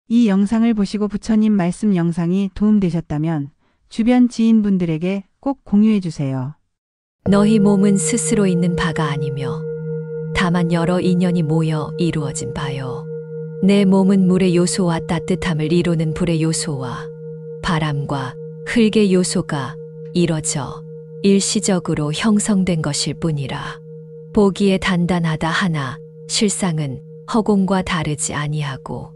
이 영상을 보시고 부처님 말씀 영상이 도움되셨다면 주변 지인분들에게 꼭 공유해 주세요. 너희 몸은 스스로 있는 바가 아니며 다만 여러 인연이 모여 이루어진 바요. 내 몸은 물의 요소와 따뜻함을 이루는 불의 요소와 바람과 흙의 요소가 이뤄져 일시적으로 형성된 것일 뿐이라. 보기에 단단하다 하나 실상은 허공과 다르지 아니하고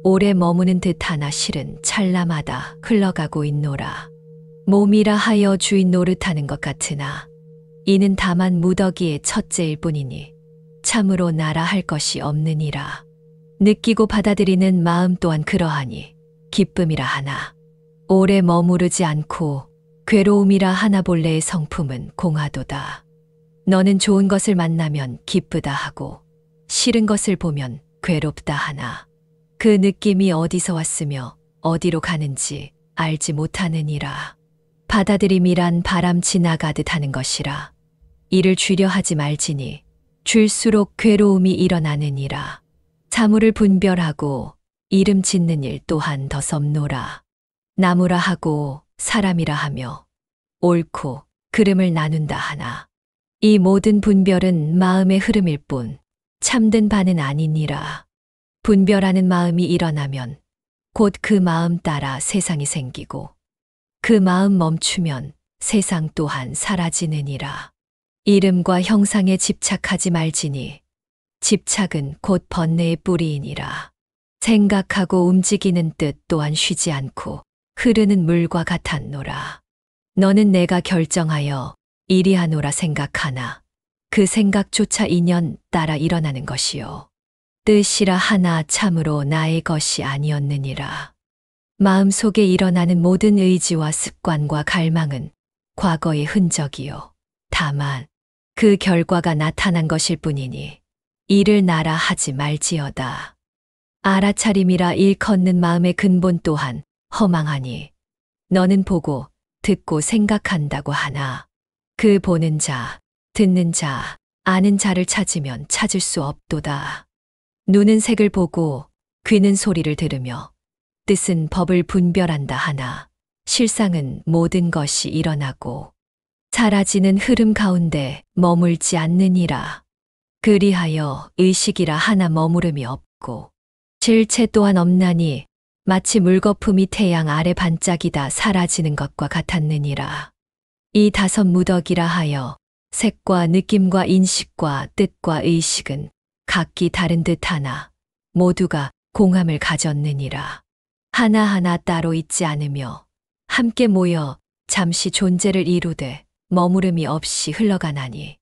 오래 머무는 듯하나 실은 찰나마다 흘러가고 있노라. 몸이라 하여 주인 노릇하는 것 같으나 이는 다만 무더기의 첫째일 뿐이니 참으로 나라 할 것이 없느니라. 느끼고 받아들이는 마음 또한 그러하니 기쁨이라 하나 오래 머무르지 않고 괴로움이라 하나 본래의 성품은 공하도다. 너는 좋은 것을 만나면 기쁘다 하고 싫은 것을 보면 괴롭다 하나 그 느낌이 어디서 왔으며 어디로 가는지 알지 못하느니라. 받아들임이란 바람 지나가듯 하는 것이라. 이를 주려 하지 말지니 줄수록 괴로움이 일어나느니라. 사물을 분별하고 이름 짓는 일 또한 더 섭노라. 나무라 하고 사람이라 하며 옳고 그름을 나눈다 하나 이 모든 분별은 마음의 흐름일 뿐 참된 바는 아니니라. 분별하는 마음이 일어나면 곧 그 마음 따라 세상이 생기고 그 마음 멈추면 세상 또한 사라지느니라. 이름과 형상에 집착하지 말지니 집착은 곧 번뇌의 뿌리이니라. 생각하고 움직이는 뜻 또한 쉬지 않고 흐르는 물과 같았노라. 너는 내가 결정하여 이리하노라 생각하나 그 생각조차 인연 따라 일어나는 것이요. 뜻이라 하나 참으로 나의 것이 아니었느니라. 마음속에 일어나는 모든 의지와 습관과 갈망은 과거의 흔적이요. 다만 그 결과가 나타난 것일 뿐이니 이를 나라 하지 말지어다. 알아차림이라 일컫는 마음의 근본 또한 허망하니 너는 보고 듣고 생각한다고 하나 그 보는 자, 듣는 자, 아는 자를 찾으면 찾을 수 없도다. 눈은 색을 보고 귀는 소리를 들으며 뜻은 법을 분별한다 하나 실상은 모든 것이 일어나고 사라지는 흐름 가운데 머물지 않느니라. 그리하여 의식이라 하나 머무름이 없고 실체 또한 없나니 마치 물거품이 태양 아래 반짝이다 사라지는 것과 같았느니라. 이 다섯 무더기라 하여 색과 느낌과 인식과 뜻과 의식은 각기 다른 듯하나 모두가 공함을 가졌느니라. 하나하나 따로 있지 않으며 함께 모여 잠시 존재를 이루되 머무름이 없이 흘러가나니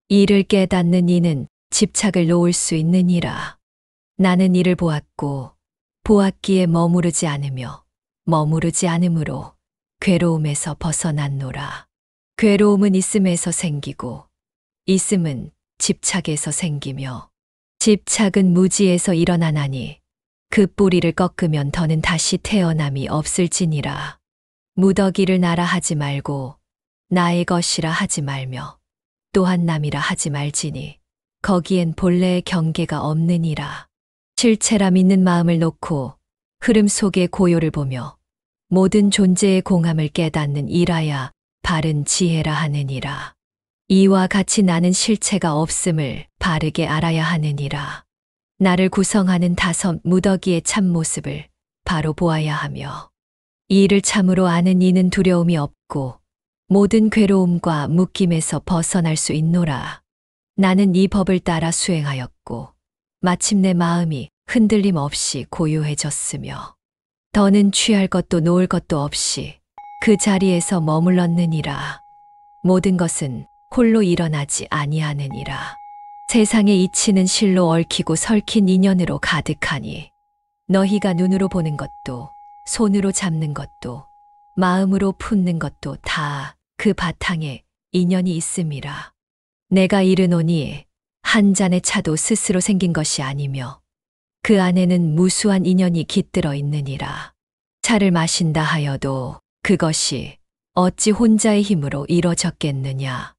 이를 깨닫는 이는 집착을 놓을 수 있느니라. 나는 이를 보았고 보았기에 머무르지 않으며 머무르지 않으므로 괴로움에서 벗어났노라. 괴로움은 있음에서 생기고 있음은 집착에서 생기며 집착은 무지에서 일어나나니 그 뿌리를 꺾으면 더는 다시 태어남이 없을지니라. 무더기를 나라 하지 말고 나의 것이라 하지 말며 또한 남이라 하지 말지니 거기엔 본래의 경계가 없느니라. 실체라 믿는 마음을 놓고 흐름 속의 고요를 보며 모든 존재의 공함을 깨닫는 이라야 바른 지혜라 하느니라. 이와 같이 나는 실체가 없음을 바르게 알아야 하느니라. 나를 구성하는 다섯 무더기의 참모습을 바로 보아야 하며 이를 참으로 아는 이는 두려움이 없고 모든 괴로움과 묶임에서 벗어날 수 있노라. 나는 이 법을 따라 수행하였고 마침내 마음이 흔들림 없이 고요해졌으며 더는 취할 것도 놓을 것도 없이 그 자리에서 머물렀느니라. 모든 것은 홀로 일어나지 아니하느니라. 세상의 이치는 실로 얽히고 설킨 인연으로 가득하니 너희가 눈으로 보는 것도 손으로 잡는 것도 마음으로 품는 것도 다 그 바탕에 인연이 있음이라. 내가 이르노니 한 잔의 차도 스스로 생긴 것이 아니며 그 안에는 무수한 인연이 깃들어 있느니라. 차를 마신다 하여도 그것이 어찌 혼자의 힘으로 이뤄졌겠느냐.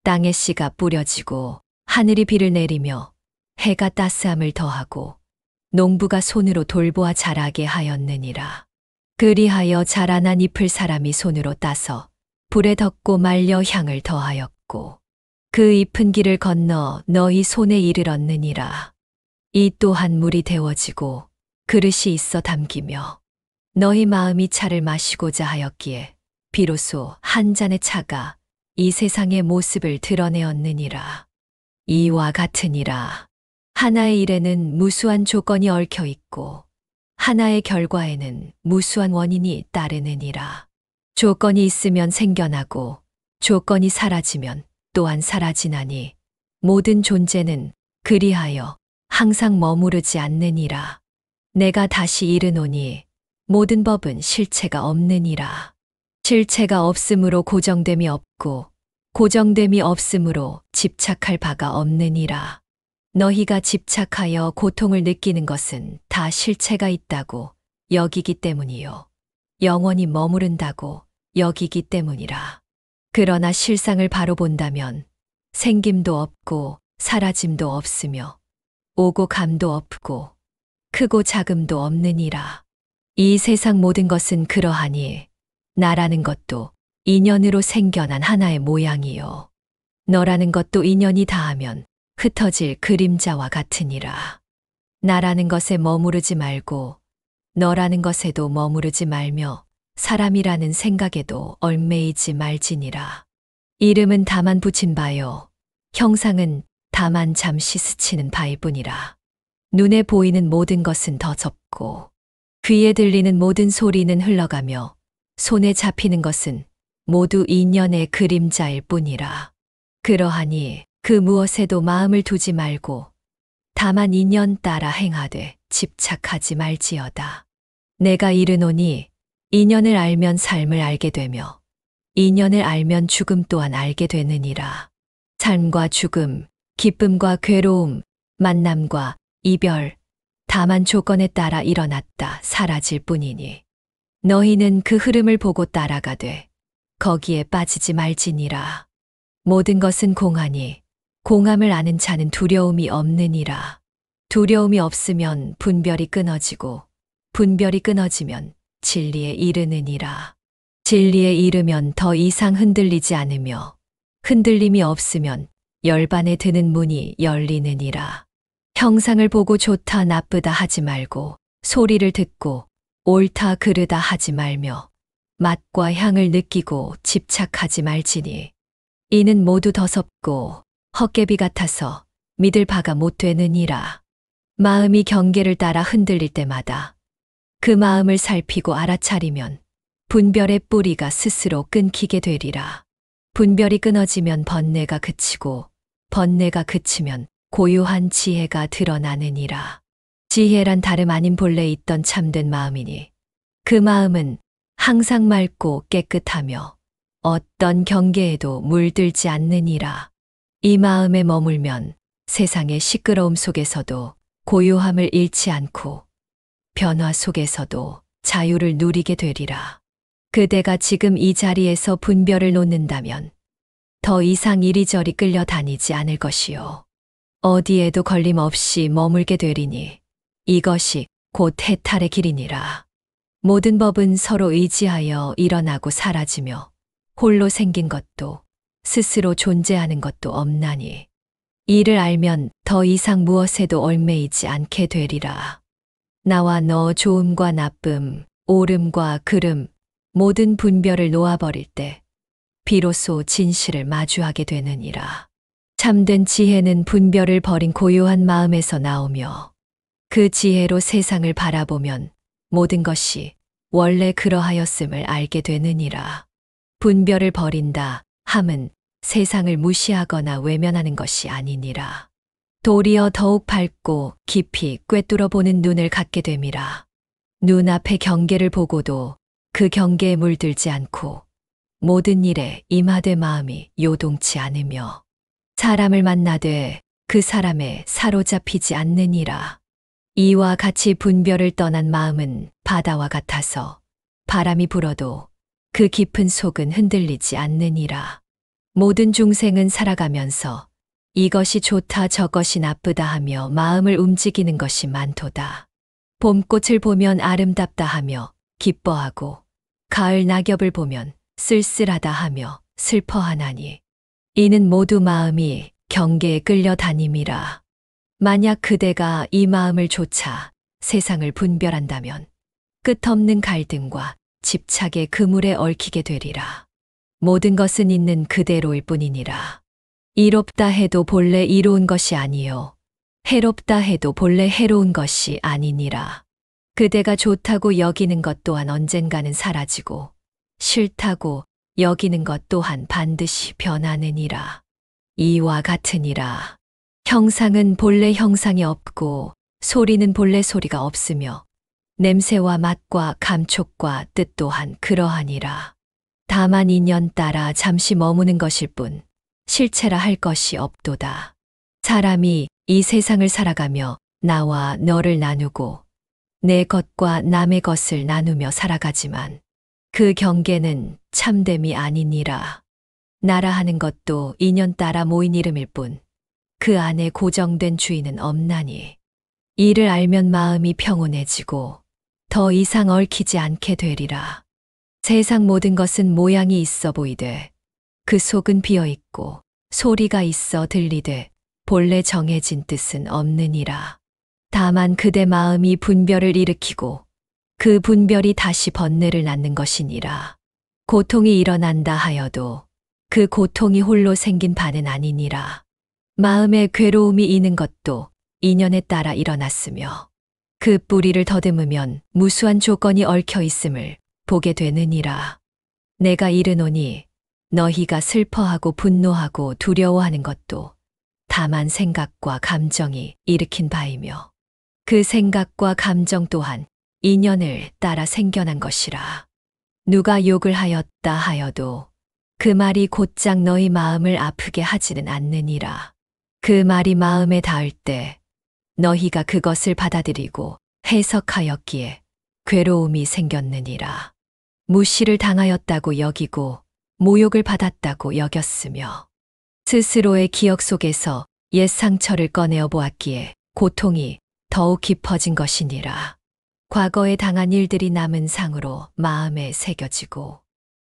땅에 씨가 뿌려지고 하늘이 비를 내리며 해가 따스함을 더하고 농부가 손으로 돌보아 자라게 하였느니라. 그리하여 자라난 잎을 사람이 손으로 따서 불에 덮고 말려 향을 더하였고 그 잎은 길을 건너 너희 손에 이르렀느니라. 이 또한 물이 데워지고 그릇이 있어 담기며 너희 마음이 차를 마시고자 하였기에 비로소 한 잔의 차가 이 세상의 모습을 드러내었느니라. 이와 같으니라. 하나의 일에는 무수한 조건이 얽혀 있고 하나의 결과에는 무수한 원인이 따르느니라. 조건이 있으면 생겨나고 조건이 사라지면 또한 사라지나니 모든 존재는 그리하여 항상 머무르지 않느니라. 내가 다시 이르노니 모든 법은 실체가 없느니라. 실체가 없으므로 고정됨이 없고 고정됨이 없으므로 집착할 바가 없느니라. 너희가 집착하여 고통을 느끼는 것은 다 실체가 있다고 여기기 때문이요. 영원히 머무른다고 여기기 때문이라. 그러나 실상을 바로 본다면 생김도 없고 사라짐도 없으며 오고 감도 없고 크고 작음도 없느니라. 이 세상 모든 것은 그러하니 나라는 것도 인연으로 생겨난 하나의 모양이요. 너라는 것도 인연이 닿으면 흩어질 그림자와 같으니라. 나라는 것에 머무르지 말고 너라는 것에도 머무르지 말며 사람이라는 생각에도 얽매이지 말지니라. 이름은 다만 붙인 바요. 형상은 다만 잠시 스치는 바일 뿐이라. 눈에 보이는 모든 것은 더 접고 귀에 들리는 모든 소리는 흘러가며 손에 잡히는 것은 모두 인연의 그림자일 뿐이라. 그러하니 그 무엇에도 마음을 두지 말고 다만 인연 따라 행하되 집착하지 말지어다. 내가 이르노니 인연을 알면 삶을 알게 되며 인연을 알면 죽음 또한 알게 되느니라. 삶과 죽음, 기쁨과 괴로움, 만남과 이별, 다만 조건에 따라 일어났다 사라질 뿐이니 너희는 그 흐름을 보고 따라가되 거기에 빠지지 말지니라. 모든 것은 공하니 공함을 아는 자는 두려움이 없느니라. 두려움이 없으면 분별이 끊어지고 분별이 끊어지면 진리에 이르느니라. 진리에 이르면 더 이상 흔들리지 않으며 흔들림이 없으면 열반에 드는 문이 열리느니라. 형상을 보고 좋다 나쁘다 하지 말고 소리를 듣고 옳다 그르다 하지 말며 맛과 향을 느끼고 집착하지 말지니 이는 모두 더섭고 헛개비 같아서 믿을 바가 못 되느니라. 마음이 경계를 따라 흔들릴 때마다 그 마음을 살피고 알아차리면 분별의 뿌리가 스스로 끊기게 되리라. 분별이 끊어지면 번뇌가 그치고 번뇌가 그치면 고요한 지혜가 드러나느니라. 지혜란 다름 아닌 본래 있던 참된 마음이니 그 마음은 항상 맑고 깨끗하며 어떤 경계에도 물들지 않느니라. 이 마음에 머물면 세상의 시끄러움 속에서도 고요함을 잃지 않고 변화 속에서도 자유를 누리게 되리라. 그대가 지금 이 자리에서 분별을 놓는다면 더 이상 이리저리 끌려다니지 않을 것이요. 어디에도 걸림없이 머물게 되리니 이것이 곧 해탈의 길이니라. 모든 법은 서로 의지하여 일어나고 사라지며 홀로 생긴 것도 스스로 존재하는 것도 없나니 이를 알면 더 이상 무엇에도 얽매이지 않게 되리라. 나와 너 좋음과 나쁨, 옳음과 그름, 모든 분별을 놓아버릴 때 비로소 진실을 마주하게 되느니라. 참된 지혜는 분별을 버린 고요한 마음에서 나오며 그 지혜로 세상을 바라보면 모든 것이 원래 그러하였음을 알게 되느니라. 분별을 버린다 함은 세상을 무시하거나 외면하는 것이 아니니라. 도리어 더욱 밝고 깊이 꿰뚫어 보는 눈을 갖게 됨이라. 눈앞의 경계를 보고도 그 경계에 물들지 않고 모든 일에 임하되 마음이 요동치 않으며 사람을 만나되 그 사람에 사로잡히지 않느니라. 이와 같이 분별을 떠난 마음은 바다와 같아서 바람이 불어도 그 깊은 속은 흔들리지 않느니라. 모든 중생은 살아가면서 이것이 좋다 저것이 나쁘다 하며 마음을 움직이는 것이 많도다. 봄꽃을 보면 아름답다 하며 기뻐하고 가을 낙엽을 보면 쓸쓸하다 하며 슬퍼하나니 이는 모두 마음이 경계에 끌려다님이라. 만약 그대가 이 마음을 조차 세상을 분별한다면 끝없는 갈등과 집착의 그물에 얽히게 되리라. 모든 것은 있는 그대로일 뿐이니라. 이롭다 해도 본래 이로운 것이 아니요 해롭다 해도 본래 해로운 것이 아니니라. 그대가 좋다고 여기는 것 또한 언젠가는 사라지고 싫다고 여기는 것 또한 반드시 변하느니라. 이와 같으니라. 형상은 본래 형상이 없고 소리는 본래 소리가 없으며 냄새와 맛과 감촉과 뜻 또한 그러하니라. 다만 인연 따라 잠시 머무는 것일 뿐 실체라 할 것이 없도다. 사람이 이 세상을 살아가며 나와 너를 나누고 내 것과 남의 것을 나누며 살아가지만 그 경계는 참됨이 아니니라. 나라 하는 것도 인연 따라 모인 이름일 뿐 그 안에 고정된 주인은 없나니 이를 알면 마음이 평온해지고 더 이상 얽히지 않게 되리라. 세상 모든 것은 모양이 있어 보이되 그 속은 비어 있고 소리가 있어 들리되 본래 정해진 뜻은 없느니라. 다만 그대 마음이 분별을 일으키고 그 분별이 다시 번뇌를 낳는 것이니라. 고통이 일어난다 하여도 그 고통이 홀로 생긴 바는 아니니라. 마음에 괴로움이 있는 것도 인연에 따라 일어났으며 그 뿌리를 더듬으면 무수한 조건이 얽혀 있음을 보게 되느니라. 내가 이르노니 너희가 슬퍼하고 분노하고 두려워하는 것도 다만 생각과 감정이 일으킨 바이며 그 생각과 감정 또한 인연을 따라 생겨난 것이라. 누가 욕을 하였다 하여도 그 말이 곧장 너희 마음을 아프게 하지는 않느니라. 그 말이 마음에 닿을 때 너희가 그것을 받아들이고 해석하였기에 괴로움이 생겼느니라. 무시를 당하였다고 여기고 모욕을 받았다고 여겼으며 스스로의 기억 속에서 옛 상처를 꺼내어 보았기에 고통이 더욱 깊어진 것이니라. 과거에 당한 일들이 남은 상으로 마음에 새겨지고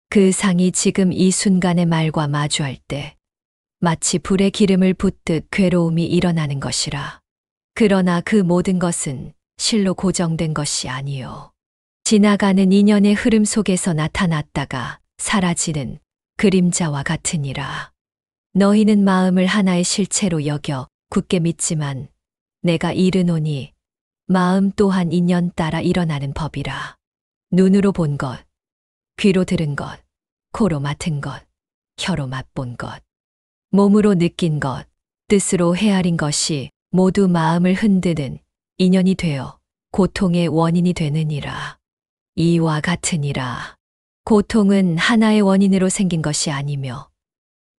그 상이 지금 이 순간의 말과 마주할 때 마치 불에 기름을 붓듯 괴로움이 일어나는 것이라. 그러나 그 모든 것은 실로 고정된 것이 아니요 지나가는 인연의 흐름 속에서 나타났다가 사라지는 그림자와 같으니라. 너희는 마음을 하나의 실체로 여겨 굳게 믿지만 내가 이르노니 마음 또한 인연 따라 일어나는 법이라. 눈으로 본 것, 귀로 들은 것, 코로 맡은 것, 혀로 맛본 것, 몸으로 느낀 것, 뜻으로 헤아린 것이 모두 마음을 흔드는 인연이 되어 고통의 원인이 되느니라. 이와 같으니라. 고통은 하나의 원인으로 생긴 것이 아니며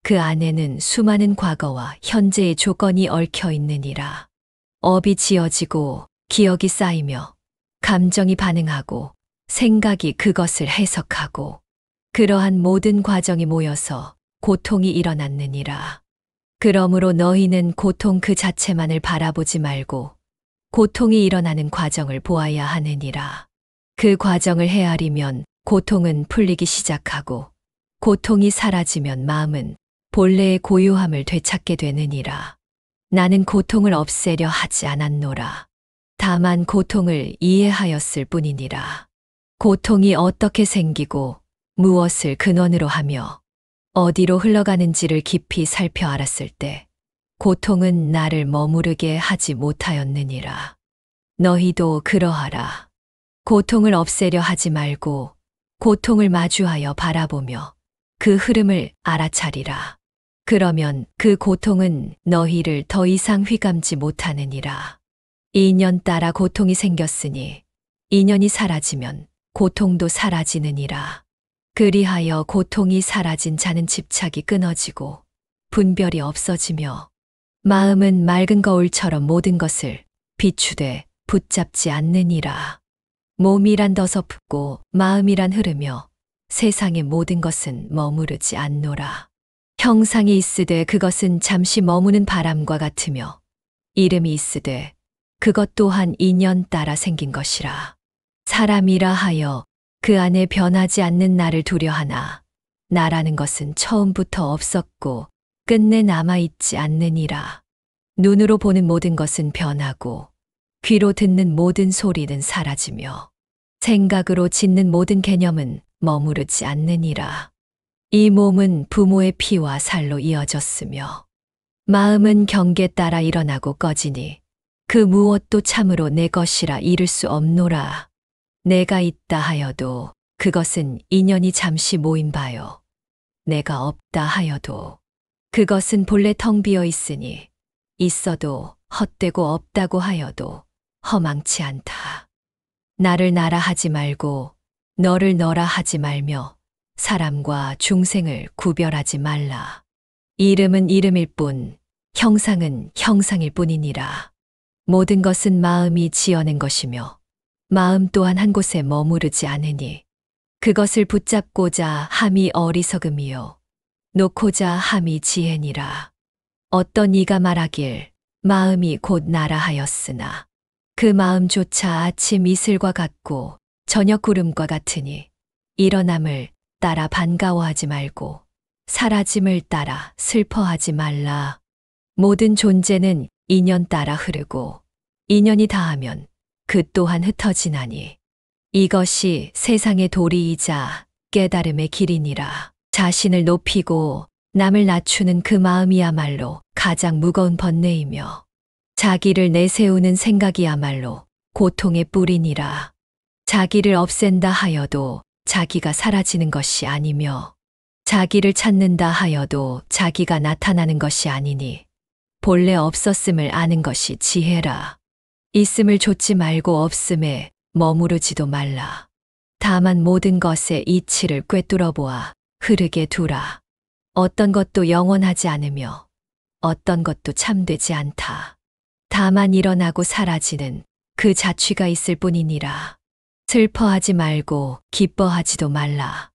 그 안에는 수많은 과거와 현재의 조건이 얽혀 있느니라. 업이 지어지고 기억이 쌓이며 감정이 반응하고 생각이 그것을 해석하고 그러한 모든 과정이 모여서 고통이 일어났느니라. 그러므로 너희는 고통 그 자체만을 바라보지 말고 고통이 일어나는 과정을 보아야 하느니라. 그 과정을 헤아리면 고통은 풀리기 시작하고 고통이 사라지면 마음은 본래의 고요함을 되찾게 되느니라. 나는 고통을 없애려 하지 않았노라. 다만 고통을 이해하였을 뿐이니라. 고통이 어떻게 생기고 무엇을 근원으로 하며 어디로 흘러가는지를 깊이 살펴 알았을 때 고통은 나를 머무르게 하지 못하였느니라. 너희도 그러하라. 고통을 없애려 하지 말고 고통을 마주하여 바라보며 그 흐름을 알아차리라. 그러면 그 고통은 너희를 더 이상 휘감지 못하느니라. 인연 따라 고통이 생겼으니 인연이 사라지면 고통도 사라지느니라. 그리하여 고통이 사라진 자는 집착이 끊어지고 분별이 없어지며 마음은 맑은 거울처럼 모든 것을 비추되 붙잡지 않느니라. 몸이란 더서붙고 마음이란 흐르며 세상의 모든 것은 머무르지 않노라. 형상이 있으되 그것은 잠시 머무는 바람과 같으며 이름이 있으되 그것 또한 인연 따라 생긴 것이라. 사람이라 하여 그 안에 변하지 않는 나를 두려하나 나라는 것은 처음부터 없었고 끝내 남아있지 않느니라. 눈으로 보는 모든 것은 변하고 귀로 듣는 모든 소리는 사라지며 생각으로 짓는 모든 개념은 머무르지 않느니라. 이 몸은 부모의 피와 살로 이어졌으며 마음은 경계 따라 일어나고 꺼지니 그 무엇도 참으로 내 것이라 이를 수 없노라. 내가 있다 하여도 그것은 인연이 잠시 모인 바요. 내가 없다 하여도 그것은 본래 텅 비어 있으니 있어도 헛되고 없다고 하여도 허망치 않다. 나를 나라 하지 말고 너를 너라 하지 말며 사람과 중생을 구별하지 말라. 이름은 이름일 뿐 형상은 형상일 뿐이니라. 모든 것은 마음이 지어낸 것이며 마음 또한 한 곳에 머무르지 않으니 그것을 붙잡고자 함이 어리석음이요 놓고자 함이 지혜니라. 어떤 이가 말하길 마음이 곧 나라 하였으나 그 마음조차 아침 이슬과 같고 저녁 구름과 같으니 일어남을 따라 반가워하지 말고 사라짐을 따라 슬퍼하지 말라. 모든 존재는 인연 따라 흐르고 인연이 다하면 그 또한 흩어지나니 이것이 세상의 도리이자 깨달음의 길이니라. 자신을 높이고 남을 낮추는 그 마음이야말로 가장 무거운 번뇌이며 자기를 내세우는 생각이야말로 고통의 뿌리니라. 자기를 없앤다 하여도 자기가 사라지는 것이 아니며 자기를 찾는다 하여도 자기가 나타나는 것이 아니니 본래 없었음을 아는 것이 지혜라. 있음을 좇지 말고 없음에 머무르지도 말라. 다만 모든 것의 이치를 꿰뚫어 보아 흐르게 두라. 어떤 것도 영원하지 않으며 어떤 것도 참되지 않다. 다만 일어나고 사라지는 그 자취가 있을 뿐이니라. 슬퍼하지 말고 기뻐하지도 말라.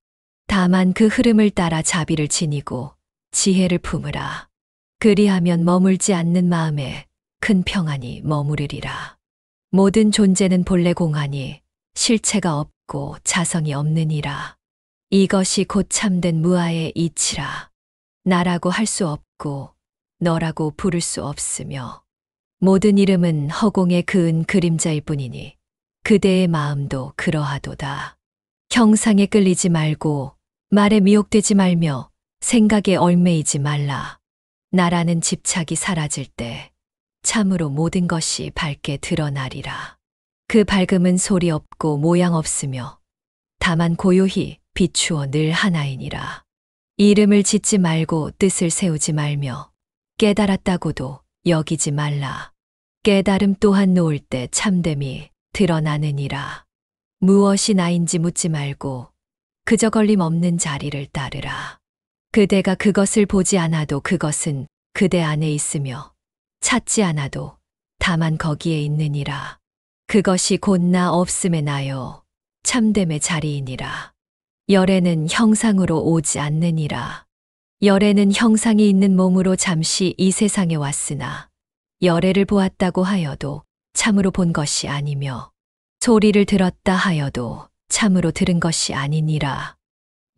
다만 그 흐름을 따라 자비를 지니고 지혜를 품으라. 그리하면 머물지 않는 마음에 큰 평안이 머무르리라. 모든 존재는 본래 공하니 실체가 없고 자성이 없느니라. 이것이 곧 참된 무아의 이치라. 나라고 할 수 없고 너라고 부를 수 없으며 모든 이름은 허공에 그은 그림자일 뿐이니 그대의 마음도 그러하도다. 형상에 끌리지 말고 말에 미혹되지 말며 생각에 얽매이지 말라. 나라는 집착이 사라질 때 참으로 모든 것이 밝게 드러나리라. 그 밝음은 소리 없고 모양 없으며 다만 고요히 비추어 늘 하나이니라. 이름을 짓지 말고 뜻을 세우지 말며 깨달았다고도 여기지 말라. 깨달음 또한 놓을 때 참됨이 드러나느니라. 무엇이 나인지 묻지 말고 그저 걸림없는 자리를 따르라. 그대가 그것을 보지 않아도 그것은 그대 안에 있으며 찾지 않아도 다만 거기에 있느니라. 그것이 곧 나 없음의 나요 참됨의 자리이니라. 열애는 형상으로 오지 않느니라. 열애는 형상이 있는 몸으로 잠시 이 세상에 왔으나 열애를 보았다고 하여도 참으로 본 것이 아니며 소리를 들었다 하여도 참으로 들은 것이 아니니라.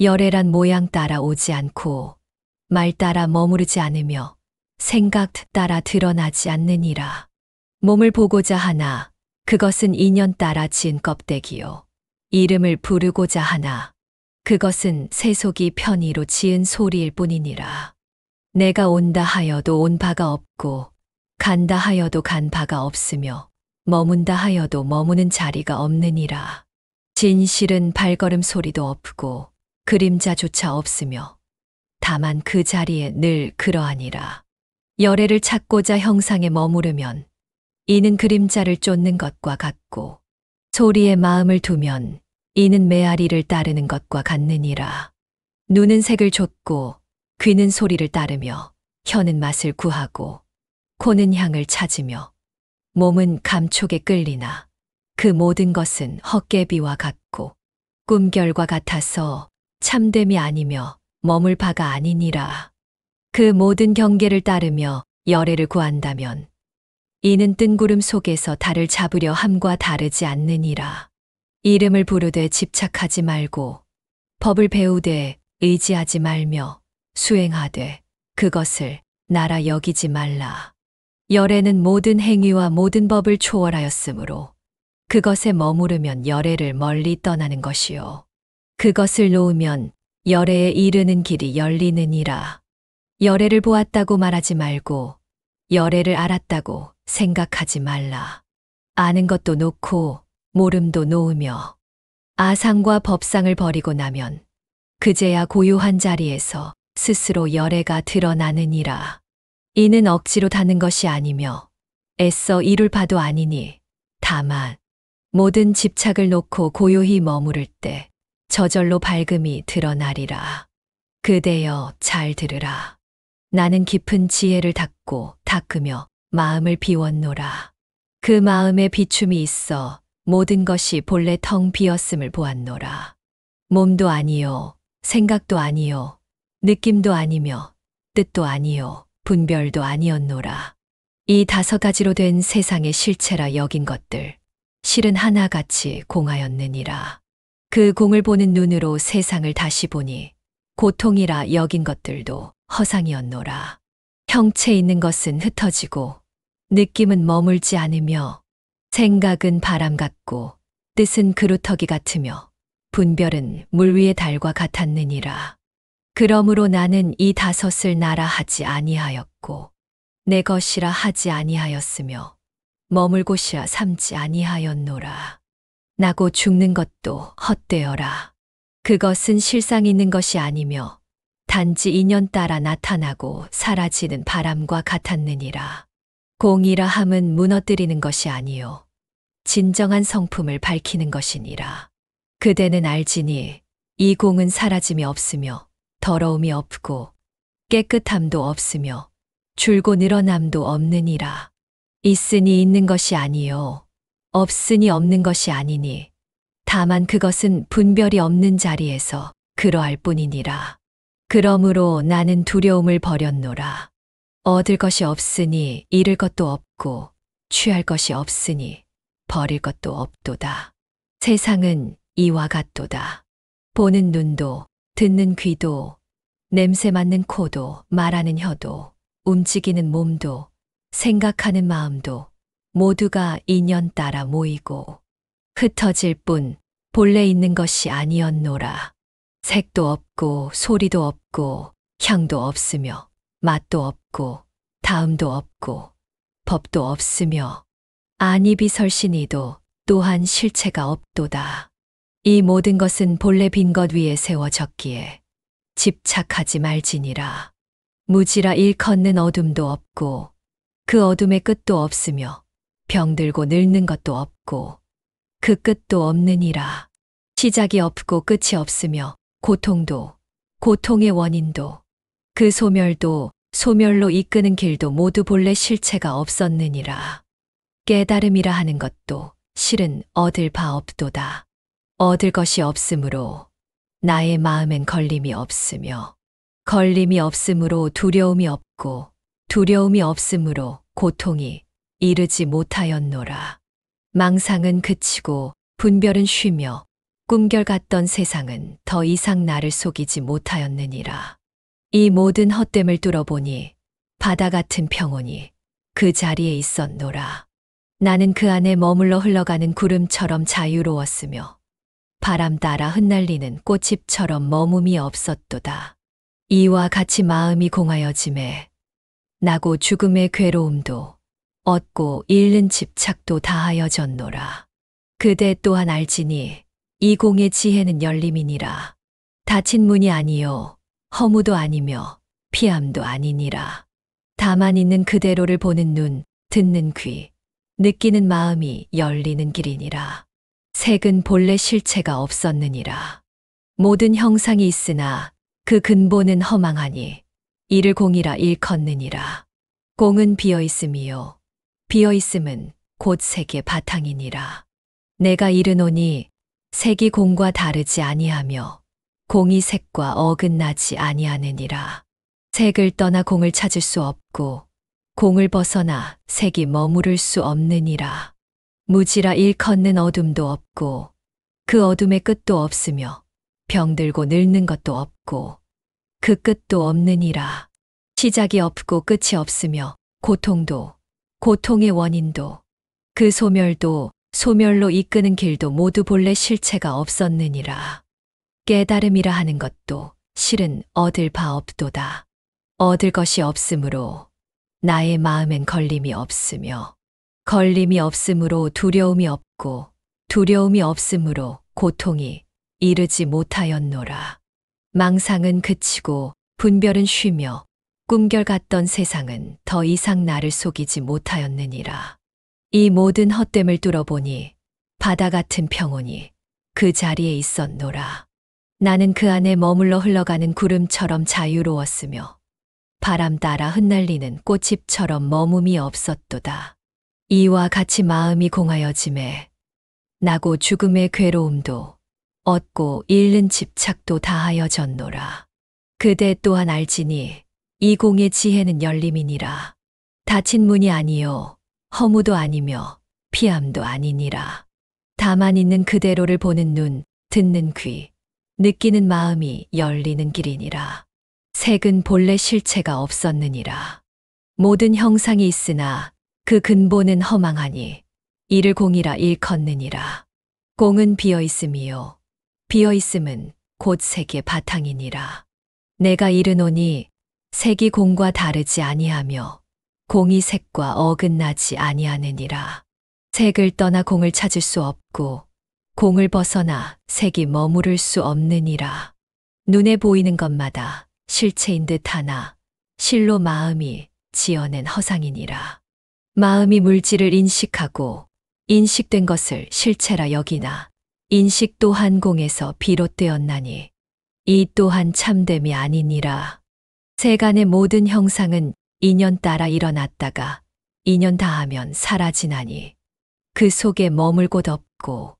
열애란 모양 따라 오지 않고 말 따라 머무르지 않으며 생각 따라 드러나지 않느니라. 몸을 보고자 하나 그것은 인연 따라 지은 껍데기요. 이름을 부르고자 하나 그것은 세속이 편의로 지은 소리일 뿐이니라. 내가 온다 하여도 온 바가 없고 간다 하여도 간 바가 없으며 머문다 하여도 머무는 자리가 없느니라. 진실은 발걸음 소리도 없고 그림자조차 없으며 다만 그 자리에 늘 그러하니라. 열애를 찾고자 형상에 머무르면 이는 그림자를 쫓는 것과 같고 소리에 마음을 두면 이는 메아리를 따르는 것과 같느니라. 눈은 색을 좇고 귀는 소리를 따르며 혀는 맛을 구하고 코는 향을 찾으며 몸은 감촉에 끌리나 그 모든 것은 헛개비와 같고 꿈결과 같아서 참됨이 아니며 머물 바가 아니니라. 그 모든 경계를 따르며 열애를 구한다면 이는 뜬구름 속에서 달을 잡으려 함과 다르지 않느니라. 이름을 부르되 집착하지 말고 법을 배우되 의지하지 말며 수행하되 그것을 나라 여기지 말라. 열애는 모든 행위와 모든 법을 초월하였으므로 그것에 머무르면 열애를 멀리 떠나는 것이요. 그것을 놓으면 열애에 이르는 길이 열리느니라. 열애를 보았다고 말하지 말고 열애를 알았다고 생각하지 말라. 아는 것도 놓고 모름도 놓으며 아상과 법상을 버리고 나면 그제야 고요한 자리에서 스스로 열애가 드러나느니라. 이는 억지로 닿는 것이 아니며 애써 이룰 바도 아니니 다만 모든 집착을 놓고 고요히 머무를 때 저절로 밝음이 드러나리라. 그대여 잘 들으라. 나는 깊은 지혜를 닦고 닦으며 마음을 비웠노라. 그 마음에 비춤이 있어 모든 것이 본래 텅 비었음을 보았노라. 몸도 아니요, 생각도 아니요, 느낌도 아니며 뜻도 아니요, 분별도 아니었노라. 이 5가지로 된 세상의 실체라 여긴 것들, 실은 하나같이 공하였느니라. 그 공을 보는 눈으로 세상을 다시 보니 고통이라 여긴 것들도 허상이었노라. 형체 있는 것은 흩어지고 느낌은 머물지 않으며 생각은 바람 같고 뜻은 그루터기 같으며 분별은 물 위의 달과 같았느니라. 그러므로 나는 이 5을 나라 하지 아니하였고 내 것이라 하지 아니하였으며 머물 곳이라 삼지 아니하였노라. 나고 죽는 것도 헛되어라. 그것은 실상 있는 것이 아니며 단지 인연 따라 나타나고 사라지는 바람과 같았느니라. 공이라 함은 무너뜨리는 것이 아니요 진정한 성품을 밝히는 것이니라. 그대는 알지니 이 공은 사라짐이 없으며 더러움이 없고 깨끗함도 없으며 줄고 늘어남도 없느니라. 있으니 있는 것이 아니요 없으니 없는 것이 아니니 다만 그것은 분별이 없는 자리에서 그러할 뿐이니라. 그러므로 나는 두려움을 버렸노라. 얻을 것이 없으니 잃을 것도 없고 취할 것이 없으니 버릴 것도 없도다. 세상은 이와 같도다. 보는 눈도 듣는 귀도 냄새 맡는 코도 말하는 혀도 움직이는 몸도 생각하는 마음도 모두가 인연 따라 모이고 흩어질 뿐 본래 있는 것이 아니었노라. 색도 없고 소리도 없고 향도 없으며 맛도 없고 다음도 없고 법도 없으며 아니비설신이도 또한 실체가 없도다. 이 모든 것은 본래 빈 것 위에 세워졌기에 집착하지 말지니라. 무지라 일컫는 어둠도 없고 그 어둠의 끝도 없으며 병들고 늙는 것도 없고 그 끝도 없느니라. 시작이 없고 끝이 없으며 고통도 고통의 원인도 그 소멸도 소멸로 이끄는 길도 모두 본래 실체가 없었느니라. 깨달음이라 하는 것도 실은 얻을 바 없도다. 얻을 것이 없으므로 나의 마음엔 걸림이 없으며 걸림이 없으므로 두려움이 없고 두려움이 없으므로 고통이 이르지 못하였노라. 망상은 그치고 분별은 쉬며 꿈결 같던 세상은 더 이상 나를 속이지 못하였느니라. 이 모든 헛됨을 뚫어보니 바다 같은 평온이 그 자리에 있었노라. 나는 그 안에 머물러 흘러가는 구름처럼 자유로웠으며 바람 따라 흩날리는 꽃잎처럼 머뭅이 없었도다. 이와 같이 마음이 공하여짐에 나고 죽음의 괴로움도 얻고 잃는 집착도 다하여졌노라. 그대 또한 알지니 이 공의 지혜는 열림이니라. 닫힌 문이 아니요 허무도 아니며 피함도 아니니라. 다만 있는 그대로를 보는 눈, 듣는 귀, 느끼는 마음이 열리는 길이니라. 색은 본래 실체가 없었느니라. 모든 형상이 있으나 그 근본은 허망하니 이를 공이라 일컫느니라. 공은 비어있음이요 비어있음은 곧 색의 바탕이니라. 내가 이르노니 색이 공과 다르지 아니하며 공이 색과 어긋나지 아니하느니라. 색을 떠나 공을 찾을 수 없고 공을 벗어나 색이 머무를 수 없느니라. 무지라 일컫는 어둠도 없고 그 어둠의 끝도 없으며 병들고 늙는 것도 없고 그 끝도 없느니라. 시작이 없고 끝이 없으며 고통도 고통의 원인도 그 소멸도 소멸로 이끄는 길도 모두 본래 실체가 없었느니라. 깨달음이라 하는 것도 실은 얻을 바 없도다. 얻을 것이 없으므로 나의 마음엔 걸림이 없으며 걸림이 없으므로 두려움이 없고 두려움이 없으므로 고통이 이르지 못하였노라. 망상은 그치고 분별은 쉬며 꿈결 같던 세상은 더 이상 나를 속이지 못하였느니라. 이 모든 헛됨을 뚫어보니 바다 같은 평온이 그 자리에 있었노라. 나는 그 안에 머물러 흘러가는 구름처럼 자유로웠으며 바람 따라 흩날리는 꽃잎처럼 머뭅이 없었도다. 이와 같이 마음이 공하여짐에 나고 죽음의 괴로움도 얻고 잃는 집착도 다하여졌노라. 그대 또한 알지니 이 공의 지혜는 열림이니라. 닫힌 문이 아니요 허무도 아니며 피함도 아니니라. 다만 있는 그대로를 보는 눈, 듣는 귀, 느끼는 마음이 열리는 길이니라. 색은 본래 실체가 없었느니라. 모든 형상이 있으나 그 근본은 허망하니 이를 공이라 일컫느니라. 공은 비어있음이요 비어있음은 곧 색의 바탕이니라. 내가 이르노니 색이 공과 다르지 아니하며 공이 색과 어긋나지 아니하느니라. 색을 떠나 공을 찾을 수 없고 공을 벗어나 색이 머무를 수 없느니라. 눈에 보이는 것마다 실체인 듯하나 실로 마음이 지어낸 허상이니라. 마음이 물질을 인식하고 인식된 것을 실체라 여기나 인식 또한 공에서 비롯되었나니 이 또한 참됨이 아니니라. 세간의 모든 형상은 인연 따라 일어났다가 인연 다하면 사라지나니 그 속에 머물 곳 없고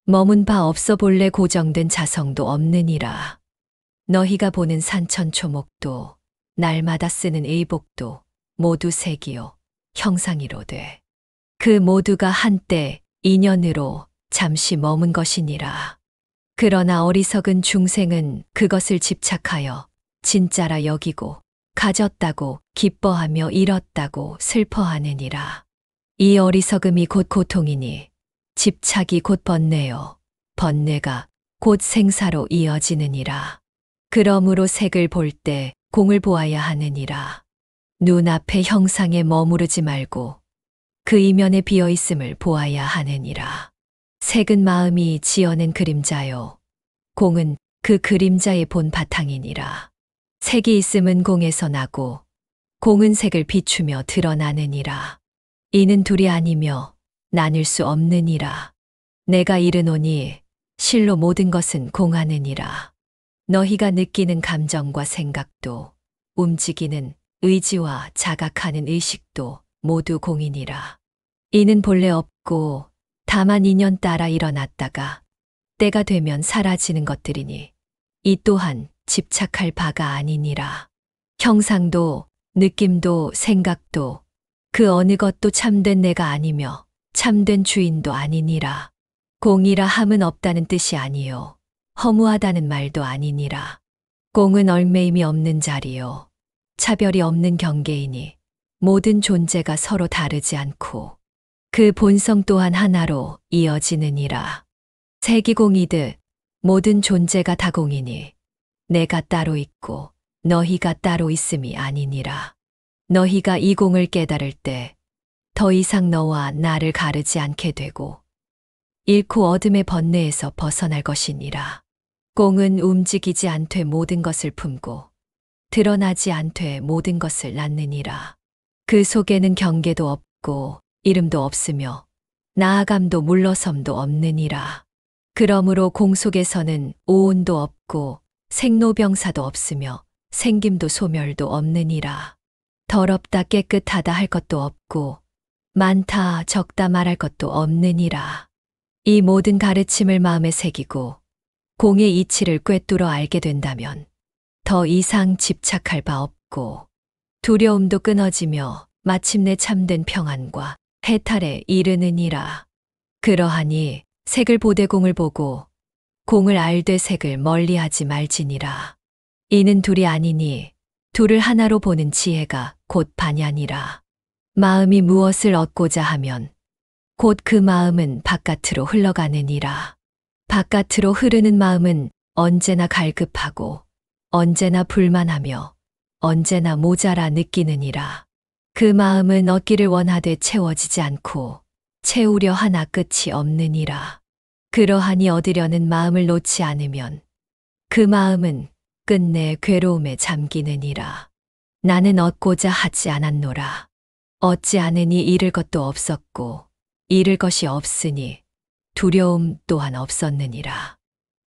머문 바 없어 본래 고정된 자성도 없느니라. 너희가 보는 산천초목도 날마다 쓰는 의복도 모두 색이요 형상이로되 그 모두가 한때 인연으로 잠시 머문 것이니라. 그러나 어리석은 중생은 그것을 집착하여 진짜라 여기고 가졌다고 기뻐하며 잃었다고 슬퍼하느니라. 이 어리석음이 곧 고통이니 집착이 곧 번뇌요 번뇌가 곧 생사로 이어지느니라. 그러므로 색을 볼 때 공을 보아야 하느니라. 눈앞의 형상에 머무르지 말고 그 이면에 비어있음을 보아야 하느니라. 색은 마음이 지어낸 그림자요 공은 그 그림자의 본 바탕이니라. 색이 있음은 공에서 나고 공은 색을 비추며 드러나느니라. 이는 둘이 아니며 나눌 수 없느니라. 내가 이르노니 실로 모든 것은 공하느니라. 너희가 느끼는 감정과 생각도 움직이는 의지와 자각하는 의식도 모두 공이니라. 이는 본래 없고 다만 인연 따라 일어났다가 때가 되면 사라지는 것들이니 이 또한 집착할 바가 아니니라. 형상도 느낌도 생각도 그 어느 것도 참된 내가 아니며 참된 주인도 아니니라. 공이라 함은 없다는 뜻이 아니요 허무하다는 말도 아니니라. 공은 얼매임이 없는 자리요 차별이 없는 경계이니 모든 존재가 서로 다르지 않고 그 본성 또한 하나로 이어지느니라. 색이 공이듯 모든 존재가 다 공이니 내가 따로 있고 너희가 따로 있음이 아니니라. 너희가 이 공을 깨달을 때 더 이상 너와 나를 가르지 않게 되고 잃고 어둠의 번뇌에서 벗어날 것이니라. 공은 움직이지 않되 모든 것을 품고 드러나지 않되 모든 것을 낳느니라. 그 속에는 경계도 없고 이름도 없으며 나아감도 물러섬도 없느니라. 그러므로 공 속에서는 오온도 없고 생로병사도 없으며 생김도 소멸도 없느니라. 더럽다 깨끗하다 할 것도 없고 많다 적다 말할 것도 없느니라. 이 모든 가르침을 마음에 새기고 공의 이치를 꿰뚫어 알게 된다면 더 이상 집착할 바 없고 없고 두려움도 끊어지며 마침내 참된 평안과 해탈에 이르느니라. 그러하니 색을 보되 공을 보고 공을 알되 색을 멀리하지 말지니라. 이는 둘이 아니니 둘을 하나로 보는 지혜가 곧 반야니라. 마음이 무엇을 얻고자 하면 곧 그 마음은 바깥으로 흘러가느니라. 바깥으로 흐르는 마음은 언제나 갈급하고 언제나 불만하며 언제나 모자라 느끼느니라. 그 마음은 얻기를 원하되 채워지지 않고 채우려 하나 끝이 없느니라. 그러하니 얻으려는 마음을 놓지 않으면 그 마음은 끝내 괴로움에 잠기느니라. 나는 얻고자 하지 않았노라. 얻지 않으니 잃을 것도 없었고 잃을 것이 없으니 두려움 또한 없었느니라.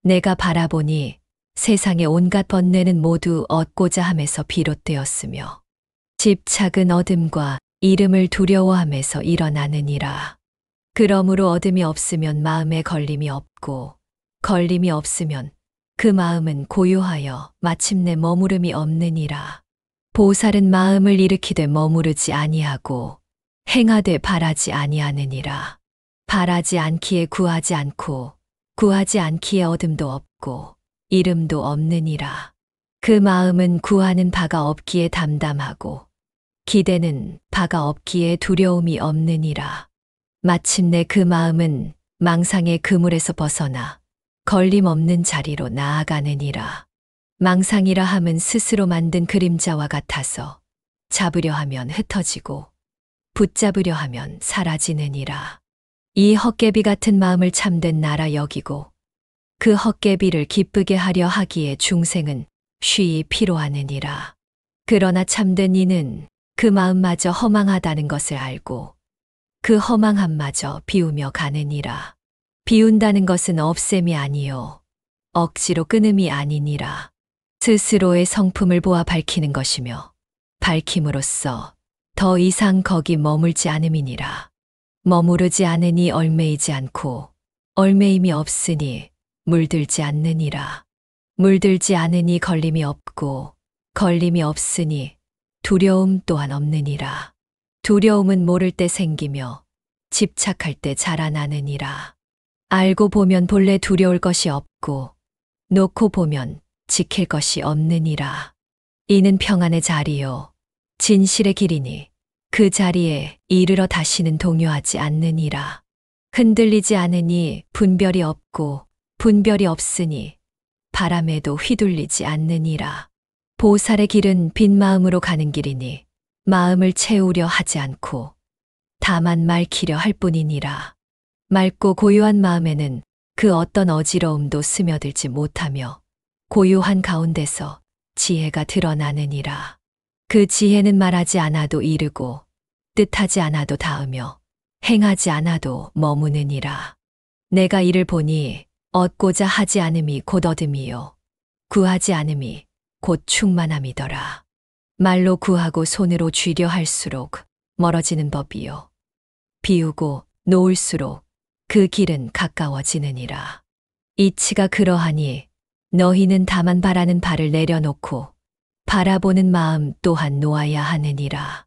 내가 바라보니 세상의 온갖 번뇌는 모두 얻고자 함에서 비롯되었으며 집착은 얻음과 잃음을 두려워함에서 일어나느니라. 그러므로 얻음이 없으면 마음에 걸림이 없고 걸림이 없으면 그 마음은 고요하여 마침내 머무름이 없느니라. 보살은 마음을 일으키되 머무르지 아니하고 행하되 바라지 아니하느니라. 바라지 않기에 구하지 않고 구하지 않기에 얻음도 없고 이름도 없느니라. 그 마음은 구하는 바가 없기에 담담하고 기대는 바가 없기에 두려움이 없느니라. 마침내 그 마음은 망상의 그물에서 벗어나 걸림없는 자리로 나아가느니라. 망상이라 함은 스스로 만든 그림자와 같아서 잡으려 하면 흩어지고 붙잡으려 하면 사라지느니라. 이 헛개비 같은 마음을 참된 나라 여기고 그 헛개비를 기쁘게 하려 하기에 중생은 쉬이 피로하느니라. 그러나 참된 이는 그 마음마저 허망하다는 것을 알고 그 허망함마저 비우며 가느니라. 비운다는 것은 없앰이 아니요 억지로 끊음이 아니니라. 스스로의 성품을 보아 밝히는 것이며 밝힘으로써 더 이상 거기 머물지 않음이니라. 머무르지 않으니 얼매이지 않고 얼매임이 없으니 물들지 않느니라. 물들지 않으니 걸림이 없고 걸림이 없으니 두려움 또한 없느니라. 두려움은 모를 때 생기며 집착할 때 자라나느니라. 알고 보면 본래 두려울 것이 없고 놓고 보면 지킬 것이 없느니라. 이는 평안의 자리요 진실의 길이니 그 자리에 이르러 다시는 동요하지 않느니라. 흔들리지 않으니 분별이 없고 분별이 없으니 바람에도 휘둘리지 않느니라. 보살의 길은 빈 마음으로 가는 길이니 마음을 채우려 하지 않고 다만 맑히려 할 뿐이니라. 맑고 고요한 마음에는 그 어떤 어지러움도 스며들지 못하며 고요한 가운데서 지혜가 드러나느니라. 그 지혜는 말하지 않아도 이르고 뜻하지 않아도 닿으며 행하지 않아도 머무느니라. 내가 이를 보니 얻고자 하지 않음이 곧 얻음이요 구하지 않음이 곧 충만함이더라. 말로 구하고 손으로 쥐려 할수록 멀어지는 법이요 비우고 놓을수록 그 길은 가까워지느니라. 이치가 그러하니 너희는 다만 바라는 바를 내려놓고 바라보는 마음 또한 놓아야 하느니라.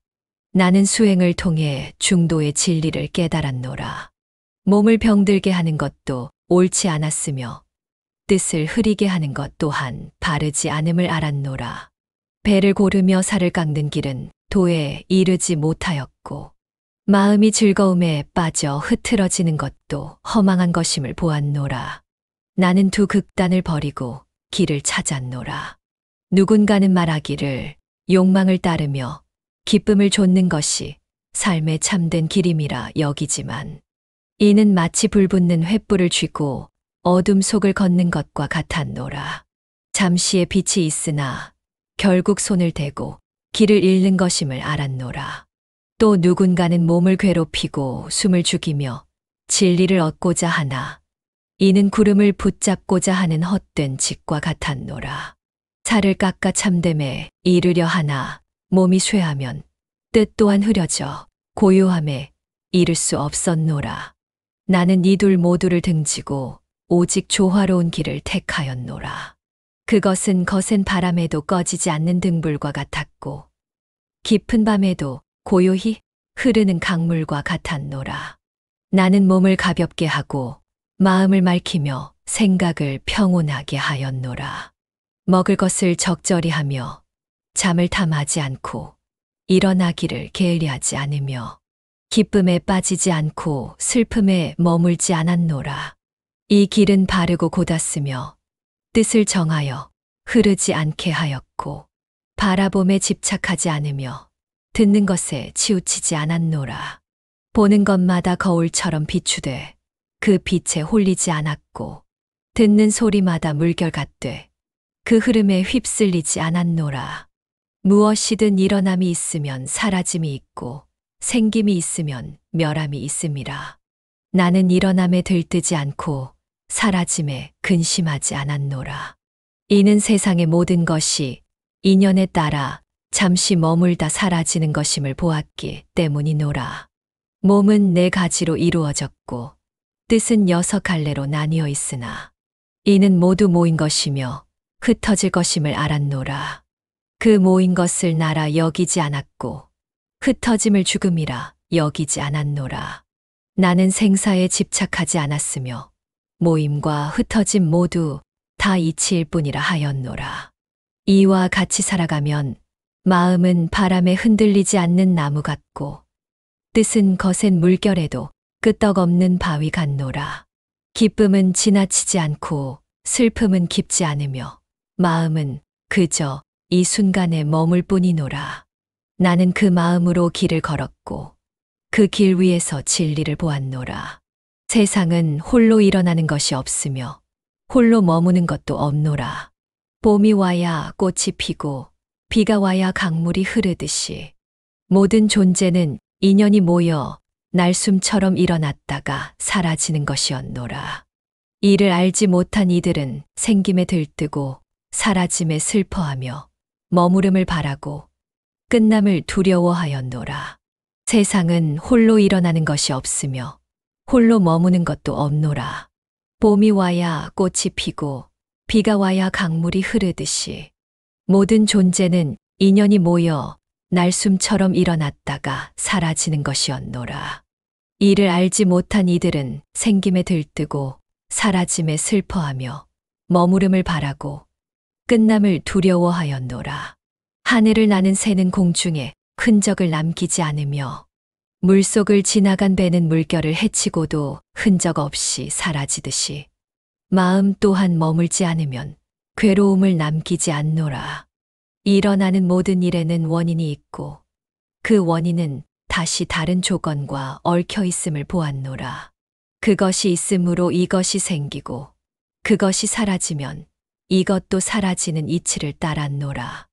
나는 수행을 통해 중도의 진리를 깨달았노라. 몸을 병들게 하는 것도 옳지 않았으며 뜻을 흐리게 하는 것 또한 바르지 않음을 알았노라. 배를 고르며 살을 깎는 길은 도에 이르지 못하였고 마음이 즐거움에 빠져 흐트러지는 것도 허망한 것임을 보았노라. 나는 두 극단을 버리고 길을 찾았노라. 누군가는 말하기를 욕망을 따르며 기쁨을 좇는 것이 삶의 참된 길임이라 여기지만 이는 마치 불붙는 횃불을 쥐고 어둠 속을 걷는 것과 같았노라. 잠시의 빛이 있으나 결국 손을 대고 길을 잃는 것임을 알았노라. 또 누군가는 몸을 괴롭히고 숨을 죽이며 진리를 얻고자 하나 이는 구름을 붙잡고자 하는 헛된 짓과 같았노라. 살을 깎아 참됨에 이르려 하나 몸이 쇠하면 뜻 또한 흐려져 고요함에 이를 수 없었노라. 나는 이 둘 모두를 등지고 오직 조화로운 길을 택하였노라. 그것은 거센 바람에도 꺼지지 않는 등불과 같았고 깊은 밤에도 고요히 흐르는 강물과 같았노라. 나는 몸을 가볍게 하고 마음을 맑히며 생각을 평온하게 하였노라. 먹을 것을 적절히 하며 잠을 탐하지 않고 일어나기를 게을리하지 않으며 기쁨에 빠지지 않고 슬픔에 머물지 않았노라. 이 길은 바르고 곧았으며 뜻을 정하여 흐르지 않게 하였고 바라봄에 집착하지 않으며 듣는 것에 치우치지 않았노라. 보는 것마다 거울처럼 비추되 그 빛에 홀리지 않았고 듣는 소리마다 물결 같되 그 흐름에 휩쓸리지 않았노라. 무엇이든 일어남이 있으면 사라짐이 있고 생김이 있으면 멸함이 있음이라. 나는 일어남에 들뜨지 않고 사라짐에 근심하지 않았노라. 이는 세상의 모든 것이 인연에 따라 잠시 머물다 사라지는 것임을 보았기 때문이노라. 몸은 네 가지로 이루어졌고 뜻은 6갈래로 나뉘어 있으나 이는 모두 모인 것이며 흩어질 것임을 알았노라. 그 모인 것을 나라 여기지 않았고 흩어짐을 죽음이라 여기지 않았노라. 나는 생사에 집착하지 않았으며 모임과 흩어짐 모두 다 이치일 뿐이라 하였노라. 이와 같이 살아가면 마음은 바람에 흔들리지 않는 나무 같고 뜻은 거센 물결에도 끄떡없는 바위 같노라. 기쁨은 지나치지 않고 슬픔은 깊지 않으며 마음은 그저 이 순간에 머물 뿐이노라. 나는 그 마음으로 길을 걸었고 그 길 위에서 진리를 보았노라. 세상은 홀로 일어나는 것이 없으며 홀로 머무는 것도 없노라. 봄이 와야 꽃이 피고 비가 와야 강물이 흐르듯이 모든 존재는 인연이 모여 날숨처럼 일어났다가 사라지는 것이었노라. 이를 알지 못한 이들은 생김에 들뜨고 사라짐에 슬퍼하며 머무름을 바라고 끝남을 두려워하였노라. 세상은 홀로 일어나는 것이 없으며 홀로 머무는 것도 없노라. 봄이 와야 꽃이 피고 비가 와야 강물이 흐르듯이 모든 존재는 인연이 모여 날숨처럼 일어났다가 사라지는 것이었노라. 이를 알지 못한 이들은 생김에 들뜨고 사라짐에 슬퍼하며 머무름을 바라고 끝남을 두려워하였노라. 하늘을 나는 새는 공중에 흔적을 남기지 않으며 물속을 지나간 배는 물결을 헤치고도 흔적 없이 사라지듯이 마음 또한 머물지 않으면 괴로움을 남기지 않노라. 일어나는 모든 일에는 원인이 있고 그 원인은 다시 다른 조건과 얽혀 있음을 보았노라. 그것이 있으므로 이것이 생기고 그것이 사라지면 이것도 사라지는 이치를 따랐노라.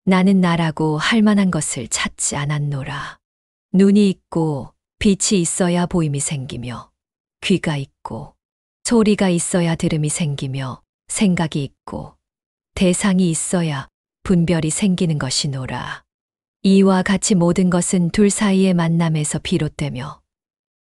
나는 나라고 할 만한 것을 찾지 않았노라. 눈이 있고 빛이 있어야 보임이 생기며 귀가 있고 소리가 있어야 들음이 생기며 생각이 있고 대상이 있어야 분별이 생기는 것이노라. 이와 같이 모든 것은 둘 사이의 만남에서 비롯되며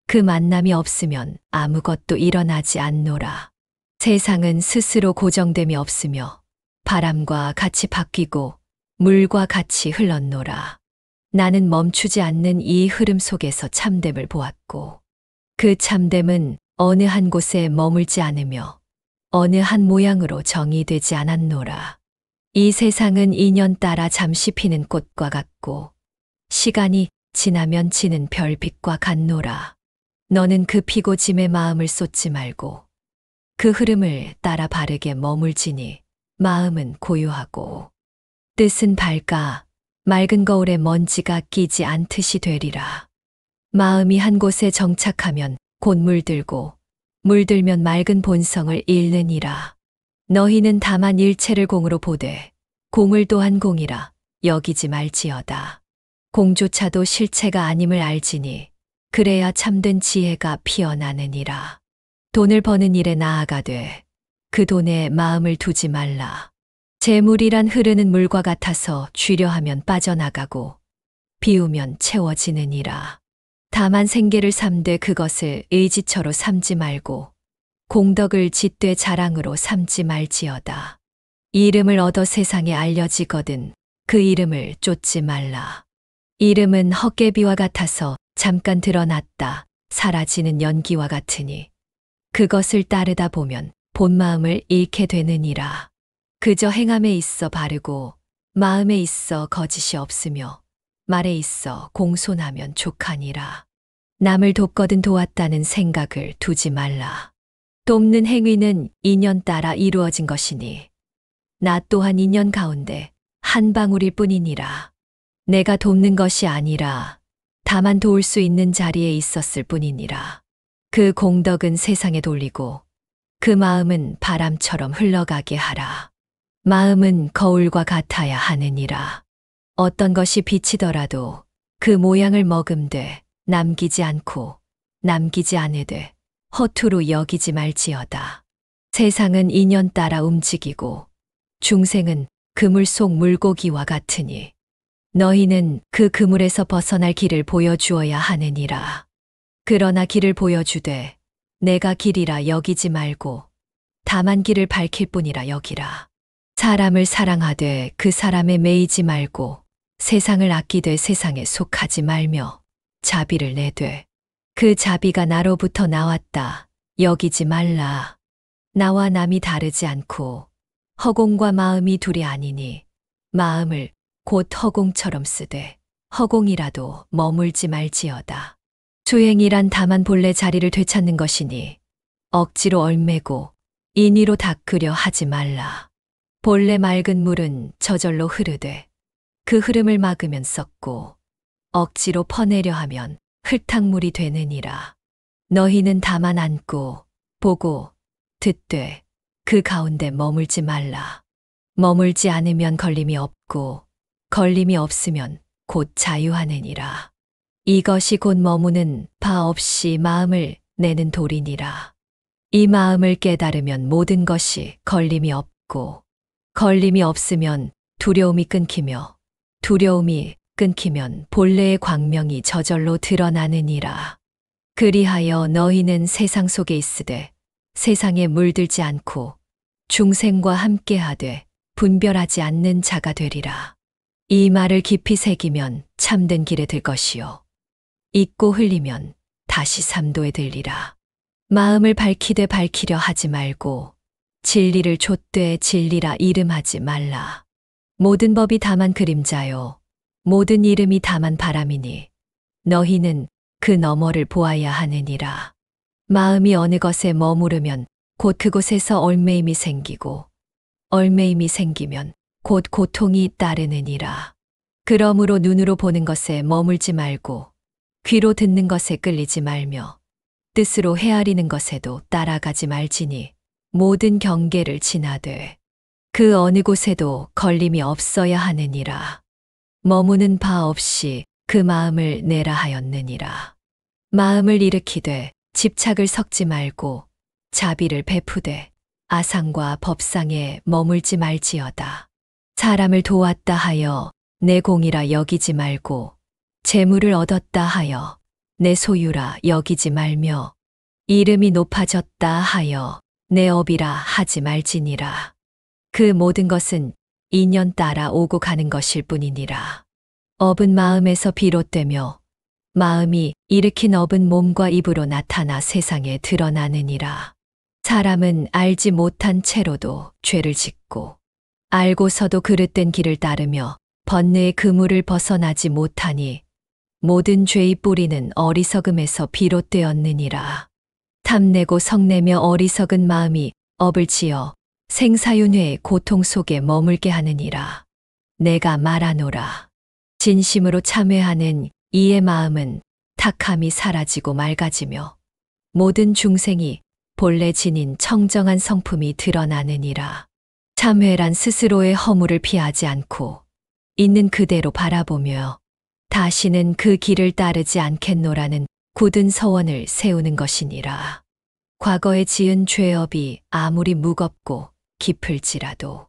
그 만남이 없으면 아무것도 일어나지 않노라. 세상은 스스로 고정됨이 없으며 바람과 같이 바뀌고 물과 같이 흘렀노라. 나는 멈추지 않는 이 흐름 속에서 참됨을 보았고 그 참됨은 어느 한 곳에 머물지 않으며 어느 한 모양으로 정의되지 않았노라. 이 세상은 인연 따라 잠시 피는 꽃과 같고 시간이 지나면 지는 별빛과 같노라. 너는 그 피고 짐에 마음을 쏟지 말고 그 흐름을 따라 바르게 머물지니 마음은 고요하고 뜻은 밝아 맑은 거울에 먼지가 끼지 않듯이 되리라. 마음이 한 곳에 정착하면 곧 물들고 물들면 맑은 본성을 잃느니라. 너희는 다만 일체를 공으로 보되 공을 또한 공이라 여기지 말지어다. 공조차도 실체가 아님을 알지니 그래야 참된 지혜가 피어나느니라. 돈을 버는 일에 나아가되 그 돈에 마음을 두지 말라. 재물이란 흐르는 물과 같아서 쥐려 하면 빠져나가고 비우면 채워지느니라. 다만 생계를 삼되 그것을 의지처로 삼지 말고 공덕을 짓되 자랑으로 삼지 말지어다. 이름을 얻어 세상에 알려지거든 그 이름을 쫓지 말라. 이름은 헛개비와 같아서 잠깐 드러났다 사라지는 연기와 같으니 그것을 따르다 보면 본 마음을 잃게 되느니라. 그저 행함에 있어 바르고 마음에 있어 거짓이 없으며 말에 있어 공손하면 족하니라. 남을 돕거든 도왔다는 생각을 두지 말라. 돕는 행위는 인연 따라 이루어진 것이니 나 또한 인연 가운데 한 방울일 뿐이니라. 내가 돕는 것이 아니라 다만 도울 수 있는 자리에 있었을 뿐이니라. 그 공덕은 세상에 돌리고 그 마음은 바람처럼 흘러가게 하라. 마음은 거울과 같아야 하느니라. 어떤 것이 비치더라도 그 모양을 머금되 남기지 않고 남기지 않으되 허투루 여기지 말지어다. 세상은 인연 따라 움직이고 중생은 그물 속 물고기와 같으니 너희는 그 그물에서 벗어날 길을 보여주어야 하느니라. 그러나 길을 보여주되 내가 길이라 여기지 말고 다만 길을 밝힐 뿐이라 여기라. 사람을 사랑하되 그 사람에 매이지 말고 세상을 아끼되 세상에 속하지 말며 자비를 내되 그 자비가 나로부터 나왔다 여기지 말라. 나와 남이 다르지 않고 허공과 마음이 둘이 아니니 마음을 곧 허공처럼 쓰되 허공이라도 머물지 말지어다. 수행이란 다만 본래 자리를 되찾는 것이니 억지로 얼매고 인위로 닦으려 하지 말라. 본래 맑은 물은 저절로 흐르되 그 흐름을 막으면 썩고 억지로 퍼내려 하면 흙탕물이 되느니라. 너희는 다만 앉고 보고 듣되 그 가운데 머물지 말라. 머물지 않으면 걸림이 없고 걸림이 없으면 곧 자유하느니라. 이것이 곧 머무는 바 없이 마음을 내는 도리니라. 이 마음을 깨달으면 모든 것이 걸림이 없고 걸림이 없으면 두려움이 끊기며 두려움이 끊기면 본래의 광명이 저절로 드러나느니라. 그리하여 너희는 세상 속에 있으되 세상에 물들지 않고 중생과 함께하되 분별하지 않는 자가 되리라. 이 말을 깊이 새기면 참된 길에 들 것이요 잊고 흘리면 다시 삼도에 들리라. 마음을 밝히되 밝히려 하지 말고 진리를 좇되 진리라 이름하지 말라. 모든 법이 다만 그림자요 모든 이름이 다만 바람이니 너희는 그 너머를 보아야 하느니라. 마음이 어느 것에 머무르면 곧 그곳에서 얼매임이 생기고 얼매임이 생기면 곧 고통이 따르느니라. 그러므로 눈으로 보는 것에 머물지 말고 귀로 듣는 것에 끌리지 말며 뜻으로 헤아리는 것에도 따라가지 말지니 모든 경계를 지나되 그 어느 곳에도 걸림이 없어야 하느니라. 머무는 바 없이 그 마음을 내라 하였느니라. 마음을 일으키되 집착을 섞지 말고 자비를 베푸되 아상과 법상에 머물지 말지어다. 사람을 도왔다 하여 내 공이라 여기지 말고 재물을 얻었다 하여 내 소유라 여기지 말며 이름이 높아졌다 하여 내 업이라 하지 말지니라. 그 모든 것은 인연 따라 오고 가는 것일 뿐이니라. 업은 마음에서 비롯되며 마음이 일으킨 업은 몸과 입으로 나타나 세상에 드러나느니라. 사람은 알지 못한 채로도 죄를 짓고 알고서도 그릇된 길을 따르며 번뇌의 그물을 벗어나지 못하니 모든 죄의 뿌리는 어리석음에서 비롯되었느니라. 탐내고 성내며 어리석은 마음이 업을 지어 생사윤회의 고통 속에 머물게 하느니라. 내가 말하노라. 진심으로 참회하는 이의 마음은 탁함이 사라지고 맑아지며 모든 중생이 본래 지닌 청정한 성품이 드러나느니라. 참회란 스스로의 허물을 피하지 않고 있는 그대로 바라보며 다시는 그 길을 따르지 않겠노라는 굳은 서원을 세우는 것이니라. 과거에 지은 죄업이 아무리 무겁고 깊을지라도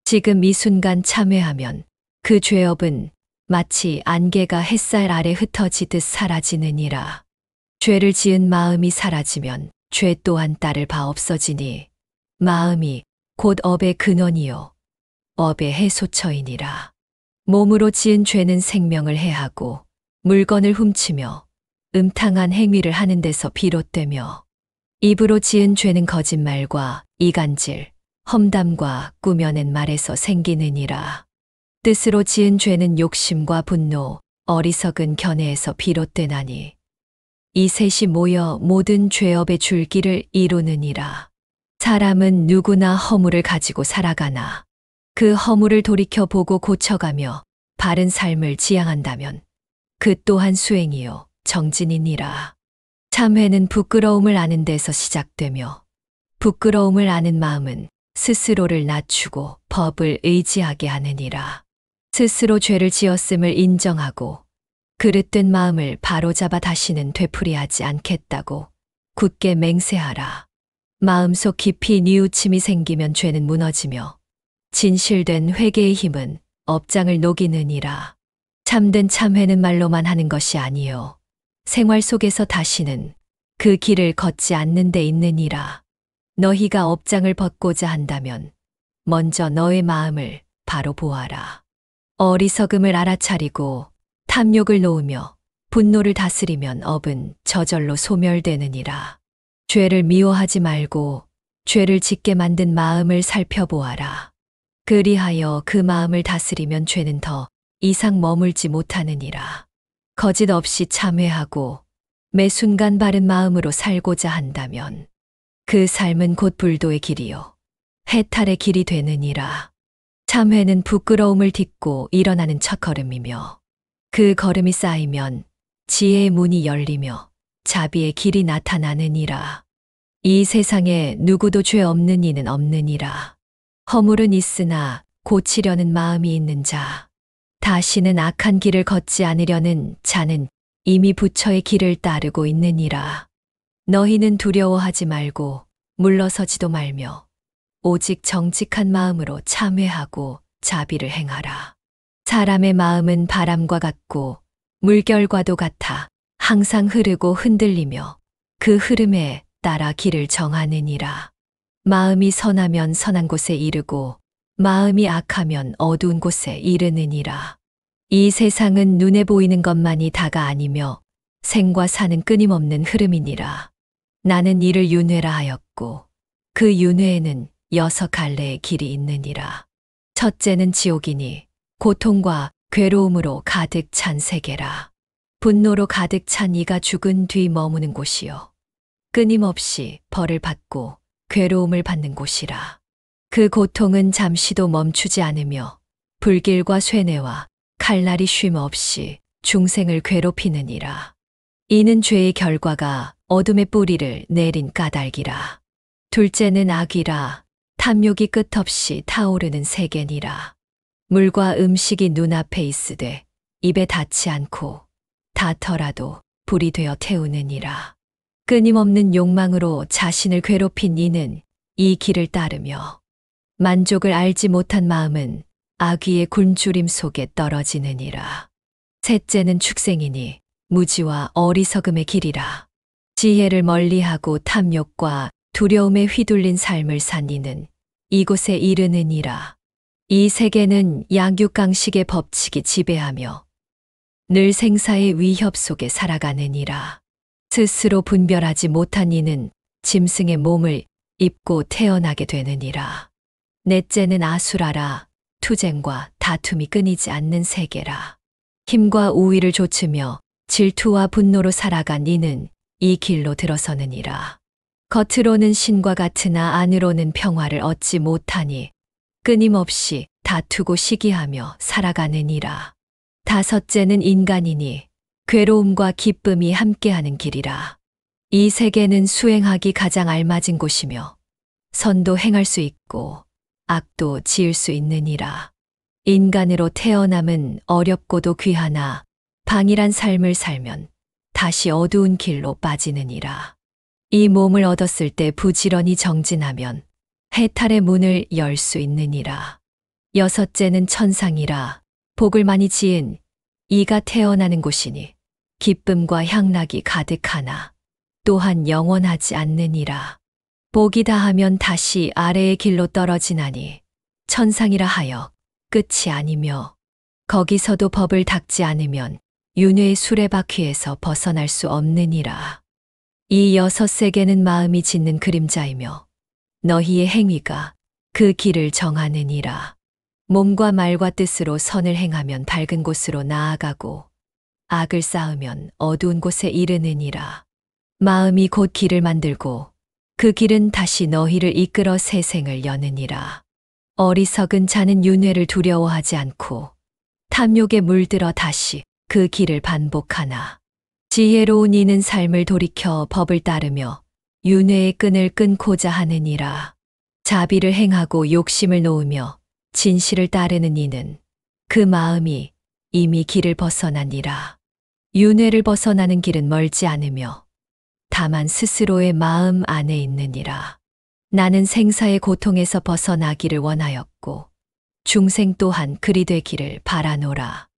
지금 이 순간 참회하면 그 죄업은 마치 안개가 햇살 아래 흩어지듯 사라지느니라. 죄를 지은 마음이 사라지면 죄 또한 따를 바 없어지니 마음이 곧 업의 근원이요 업의 해소처이니라. 몸으로 지은 죄는 생명을 해하고 물건을 훔치며 음탕한 행위를 하는 데서 비롯되며 입으로 지은 죄는 거짓말과 이간질, 험담과 꾸며낸 말에서 생기느니라. 뜻으로 지은 죄는 욕심과 분노, 어리석은 견해에서 비롯되나니 이 셋이 모여 모든 죄업의 줄기를 이루느니라. 사람은 누구나 허물을 가지고 살아가나 그 허물을 돌이켜 보고 고쳐가며 바른 삶을 지향한다면 그 또한 수행이요 정진이니라. 참회는 부끄러움을 아는 데서 시작되며 부끄러움을 아는 마음은 스스로를 낮추고 법을 의지하게 하느니라. 스스로 죄를 지었음을 인정하고 그릇된 마음을 바로잡아 다시는 되풀이하지 않겠다고 굳게 맹세하라. 마음속 깊이 뉘우침이 생기면 죄는 무너지며 진실된 회개의 힘은 업장을 녹이느니라. 참된 참회는 말로만 하는 것이 아니요 생활 속에서 다시는 그 길을 걷지 않는 데 있느니라. 너희가 업장을 벗고자 한다면 먼저 너의 마음을 바로 보아라. 어리석음을 알아차리고 탐욕을 놓으며 분노를 다스리면 업은 저절로 소멸되느니라. 죄를 미워하지 말고 죄를 짓게 만든 마음을 살펴보아라. 그리하여 그 마음을 다스리면 죄는 더 이상 머물지 못하느니라. 거짓 없이 참회하고 매 순간 바른 마음으로 살고자 한다면 그 삶은 곧 불도의 길이요 해탈의 길이 되느니라. 참회는 부끄러움을 딛고 일어나는 첫걸음이며 그 걸음이 쌓이면 지혜의 문이 열리며 자비의 길이 나타나느니라. 이 세상에 누구도 죄 없는 이는 없느니라. 허물은 있으나 고치려는 마음이 있는 자, 다시는 악한 길을 걷지 않으려는 자는 이미 부처의 길을 따르고 있느니라. 너희는 두려워하지 말고 물러서지도 말며 오직 정직한 마음으로 참회하고 자비를 행하라. 사람의 마음은 바람과 같고 물결과도 같아 항상 흐르고 흔들리며 그 흐름에 따라 길을 정하느니라. 마음이 선하면 선한 곳에 이르고 마음이 악하면 어두운 곳에 이르느니라. 이 세상은 눈에 보이는 것만이 다가 아니며 생과 사는 끊임없는 흐름이니라. 나는 이를 윤회라 하였고 그 윤회에는 6갈래의 길이 있느니라. 첫째는 지옥이니 고통과 괴로움으로 가득 찬 세계라. 분노로 가득 찬 이가 죽은 뒤 머무는 곳이요 끊임없이 벌을 받고 괴로움을 받는 곳이라. 그 고통은 잠시도 멈추지 않으며 불길과 쇠뇌와 칼날이 쉼 없이 중생을 괴롭히느니라. 이는 죄의 결과가 어둠의 뿌리를 내린 까닭이라. 둘째는 악이라. 탐욕이 끝없이 타오르는 세계니라. 물과 음식이 눈앞에 있으되 입에 닿지 않고 닿더라도 불이 되어 태우느니라. 끊임없는 욕망으로 자신을 괴롭힌 이는 이 길을 따르며 만족을 알지 못한 마음은 악귀의 굶주림 속에 떨어지느니라. 셋째는 축생이니 무지와 어리석음의 길이라. 지혜를 멀리하고 탐욕과 두려움에 휘둘린 삶을 산 이는 이곳에 이르느니라. 이 세계는 양육강식의 법칙이 지배하며 늘 생사의 위협 속에 살아가느니라. 스스로 분별하지 못한 이는 짐승의 몸을 입고 태어나게 되느니라. 넷째는 아수라라. 투쟁과 다툼이 끊이지 않는 세계라. 힘과 우위를 좇으며 질투와 분노로 살아간 이는 이 길로 들어서느니라. 겉으로는 신과 같으나 안으로는 평화를 얻지 못하니 끊임없이 다투고 시기하며 살아가느니라. 다섯째는 인간이니 괴로움과 기쁨이 함께하는 길이라. 이 세계는 수행하기 가장 알맞은 곳이며 선도 행할 수 있고 악도 지을 수 있느니라. 인간으로 태어남은 어렵고도 귀하나 방일한 삶을 살면 다시 어두운 길로 빠지느니라. 이 몸을 얻었을 때 부지런히 정진하면 해탈의 문을 열 수 있느니라. 여섯째는 천상이라. 복을 많이 지은 이가 태어나는 곳이니 기쁨과 향락이 가득하나 또한 영원하지 않느니라. 복이 다하면 다시 아래의 길로 떨어지나니 천상이라 하여 끝이 아니며 거기서도 법을 닦지 않으면 윤회의 수레바퀴에서 벗어날 수 없느니라. 이 6세계는 마음이 짓는 그림자이며 너희의 행위가 그 길을 정하느니라. 몸과 말과 뜻으로 선을 행하면 밝은 곳으로 나아가고 악을 쌓으면 어두운 곳에 이르느니라. 마음이 곧 길을 만들고 그 길은 다시 너희를 이끌어 새 생을 여느니라. 어리석은 자는 윤회를 두려워하지 않고 탐욕에 물들어 다시 그 길을 반복하나 지혜로운 이는 삶을 돌이켜 법을 따르며 윤회의 끈을 끊고자 하느니라. 자비를 행하고 욕심을 놓으며 진실을 따르는 이는 그 마음이 이미 길을 벗어나니라. 윤회를 벗어나는 길은 멀지 않으며 다만 스스로의 마음 안에 있느니라. 나는 생사의 고통에서 벗어나기를 원하였고 중생 또한 그리 되기를 바라노라.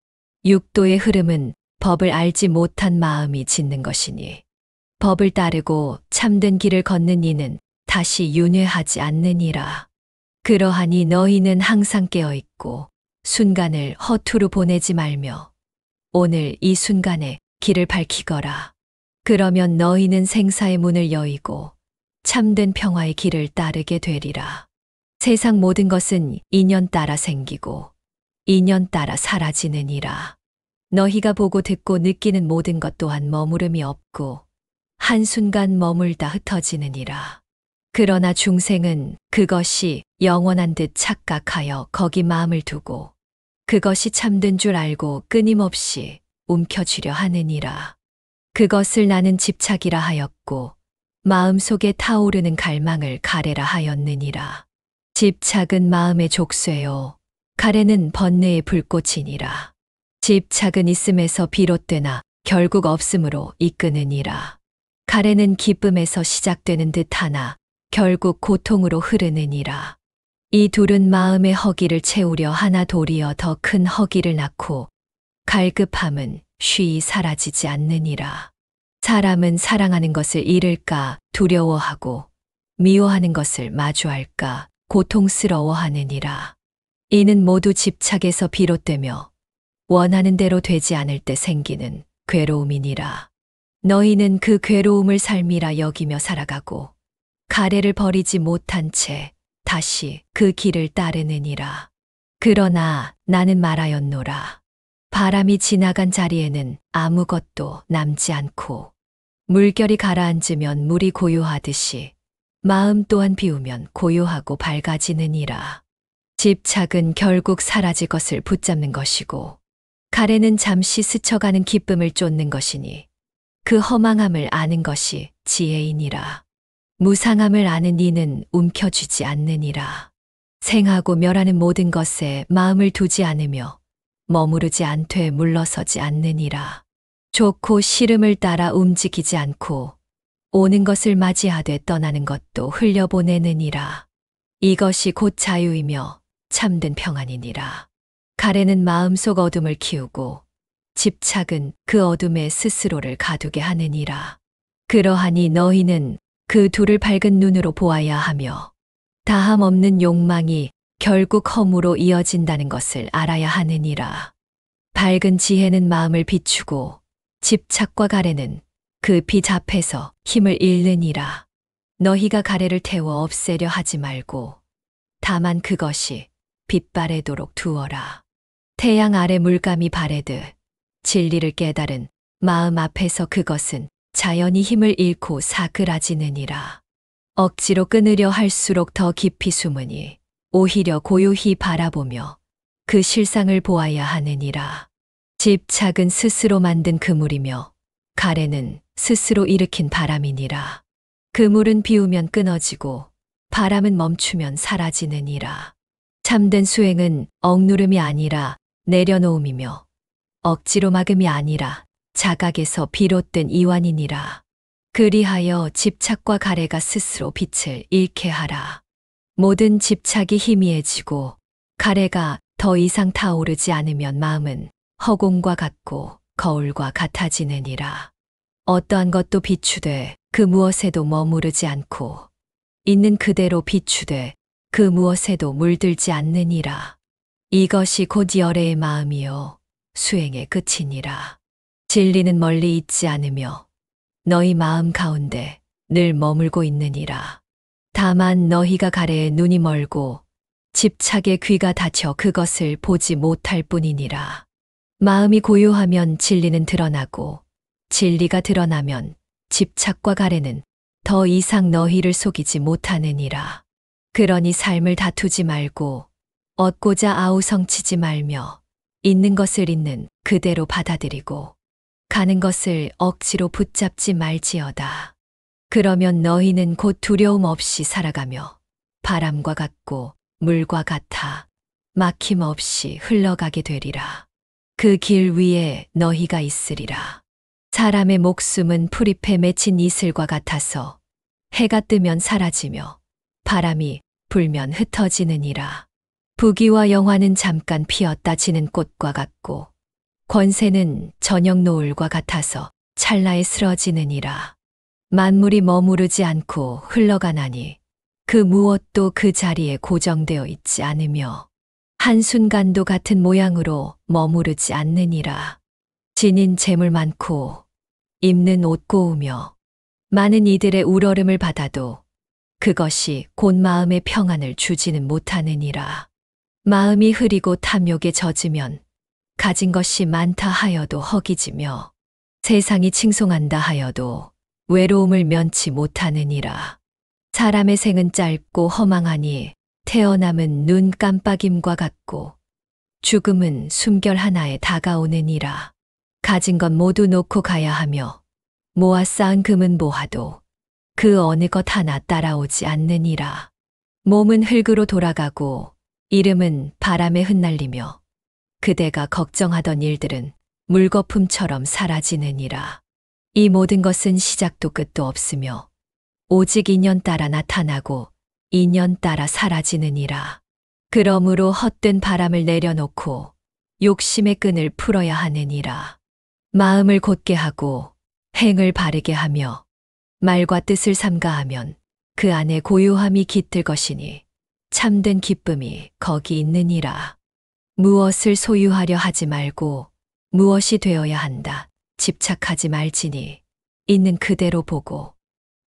육도의 흐름은 법을 알지 못한 마음이 짓는 것이니 법을 따르고 참된 길을 걷는 이는 다시 윤회하지 않느니라. 그러하니 너희는 항상 깨어있고 순간을 허투루 보내지 말며 오늘 이 순간에 길을 밝히거라. 그러면 너희는 생사의 문을 여의고 참된 평화의 길을 따르게 되리라. 세상 모든 것은 인연 따라 생기고 인연 따라 사라지느니라. 너희가 보고 듣고 느끼는 모든 것 또한 머무름이 없고 한순간 머물다 흩어지느니라. 그러나 중생은 그것이 영원한 듯 착각하여 거기 마음을 두고 그것이 참된 줄 알고 끊임없이 움켜쥐려 하느니라. 그것을 나는 집착이라 하였고 마음속에 타오르는 갈망을 가래라 하였느니라. 집착은 마음의 족쇄요 가래는 번뇌의 불꽃이니라. 집착은 있음에서 비롯되나 결국 없음으로 이끄느니라. 가래는 기쁨에서 시작되는 듯하나 결국 고통으로 흐르느니라. 이 둘은 마음의 허기를 채우려 하나 도리어 더 큰 허기를 낳고 갈급함은 쉬이 사라지지 않느니라. 사람은 사랑하는 것을 잃을까 두려워하고 미워하는 것을 마주할까 고통스러워하느니라. 이는 모두 집착에서 비롯되며 원하는 대로 되지 않을 때 생기는 괴로움이니라. 너희는 그 괴로움을 삶이라 여기며 살아가고 가래를 버리지 못한 채 다시 그 길을 따르느니라. 그러나 나는 말하였노라. 바람이 지나간 자리에는 아무것도 남지 않고 물결이 가라앉으면 물이 고요하듯이 마음 또한 비우면 고요하고 밝아지느니라. 집착은 결국 사라질 것을 붙잡는 것이고 가래는 잠시 스쳐가는 기쁨을 쫓는 것이니 그 허망함을 아는 것이 지혜이니라. 무상함을 아는 이는 움켜쥐지 않느니라. 생하고 멸하는 모든 것에 마음을 두지 않으며 머무르지 않되 물러서지 않느니라. 좋고 싫음을 따라 움직이지 않고 오는 것을 맞이하되 떠나는 것도 흘려보내느니라. 이것이 곧 자유이며 참된 평안이니라. 가래는 마음속 어둠을 키우고 집착은 그 어둠에 스스로를 가두게 하느니라. 그러하니 너희는 그 둘을 밝은 눈으로 보아야 하며 다함 없는 욕망이 결국 허무로 이어진다는 것을 알아야 하느니라. 밝은 지혜는 마음을 비추고 집착과 가래는 그 빛 앞에서 힘을 잃느니라. 너희가 가래를 태워 없애려 하지 말고 다만 그것이 빛바래도록 두어라. 태양 아래 물감이 바래듯 진리를 깨달은 마음 앞에서 그것은 자연히 힘을 잃고 사그라지느니라. 억지로 끊으려 할수록 더 깊이 숨으니 오히려 고요히 바라보며 그 실상을 보아야 하느니라. 집착은 스스로 만든 그물이며 가래는 스스로 일으킨 바람이니라. 그물은 비우면 끊어지고 바람은 멈추면 사라지느니라. 참된 수행은 억누름이 아니라 내려놓음이며 억지로 막음이 아니라 자각에서 비롯된 이완이니라. 그리하여 집착과 가래가 스스로 빛을 잃게 하라. 모든 집착이 희미해지고 가래가 더 이상 타오르지 않으면 마음은 허공과 같고 거울과 같아지느니라. 어떠한 것도 비추되 그 무엇에도 머무르지 않고 있는 그대로 비추되 그 무엇에도 물들지 않느니라. 이것이 곧 열애의 마음이요 수행의 끝이니라. 진리는 멀리 있지 않으며 너희 마음 가운데 늘 머물고 있느니라. 다만 너희가 가래에 눈이 멀고 집착에 귀가 닫혀 그것을 보지 못할 뿐이니라. 마음이 고요하면 진리는 드러나고 진리가 드러나면 집착과 가래는 더 이상 너희를 속이지 못하느니라. 그러니 삶을 다투지 말고 얻고자 아우성치지 말며 있는 것을 있는 그대로 받아들이고 가는 것을 억지로 붙잡지 말지어다. 그러면 너희는 곧 두려움 없이 살아가며 바람과 같고 물과 같아 막힘 없이 흘러가게 되리라. 그 길 위에 너희가 있으리라. 사람의 목숨은 풀잎에 맺힌 이슬과 같아서 해가 뜨면 사라지며 바람이 불면 흩어지느니라. 부귀와 영화는 잠깐 피었다 지는 꽃과 같고 권세는 저녁 노을과 같아서 찰나에 쓰러지느니라. 만물이 머무르지 않고 흘러가나니 그 무엇도 그 자리에 고정되어 있지 않으며 한순간도 같은 모양으로 머무르지 않느니라. 지닌 재물 많고 입는 옷 고우며 많은 이들의 우러름을 받아도 그것이 곧 마음의 평안을 주지는 못하느니라. 마음이 흐리고 탐욕에 젖으면 가진 것이 많다 하여도 허기지며 세상이 칭송한다 하여도 외로움을 면치 못하느니라. 사람의 생은 짧고 허망하니 태어남은 눈 깜빡임과 같고 죽음은 숨결 하나에 다가오느니라. 가진 것 모두 놓고 가야 하며 모아 쌓은 금은 보아도 그 어느 것 하나 따라오지 않느니라. 몸은 흙으로 돌아가고 이름은 바람에 흩날리며 그대가 걱정하던 일들은 물거품처럼 사라지느니라. 이 모든 것은 시작도 끝도 없으며 오직 인연 따라 나타나고 인연 따라 사라지느니라. 그러므로 헛된 바람을 내려놓고 욕심의 끈을 풀어야 하느니라. 마음을 곧게 하고 행을 바르게 하며 말과 뜻을 삼가하면 그 안에 고요함이 깃들 것이니 참된 기쁨이 거기 있느니라. 무엇을 소유하려 하지 말고 무엇이 되어야 한다. 집착하지 말지니 있는 그대로 보고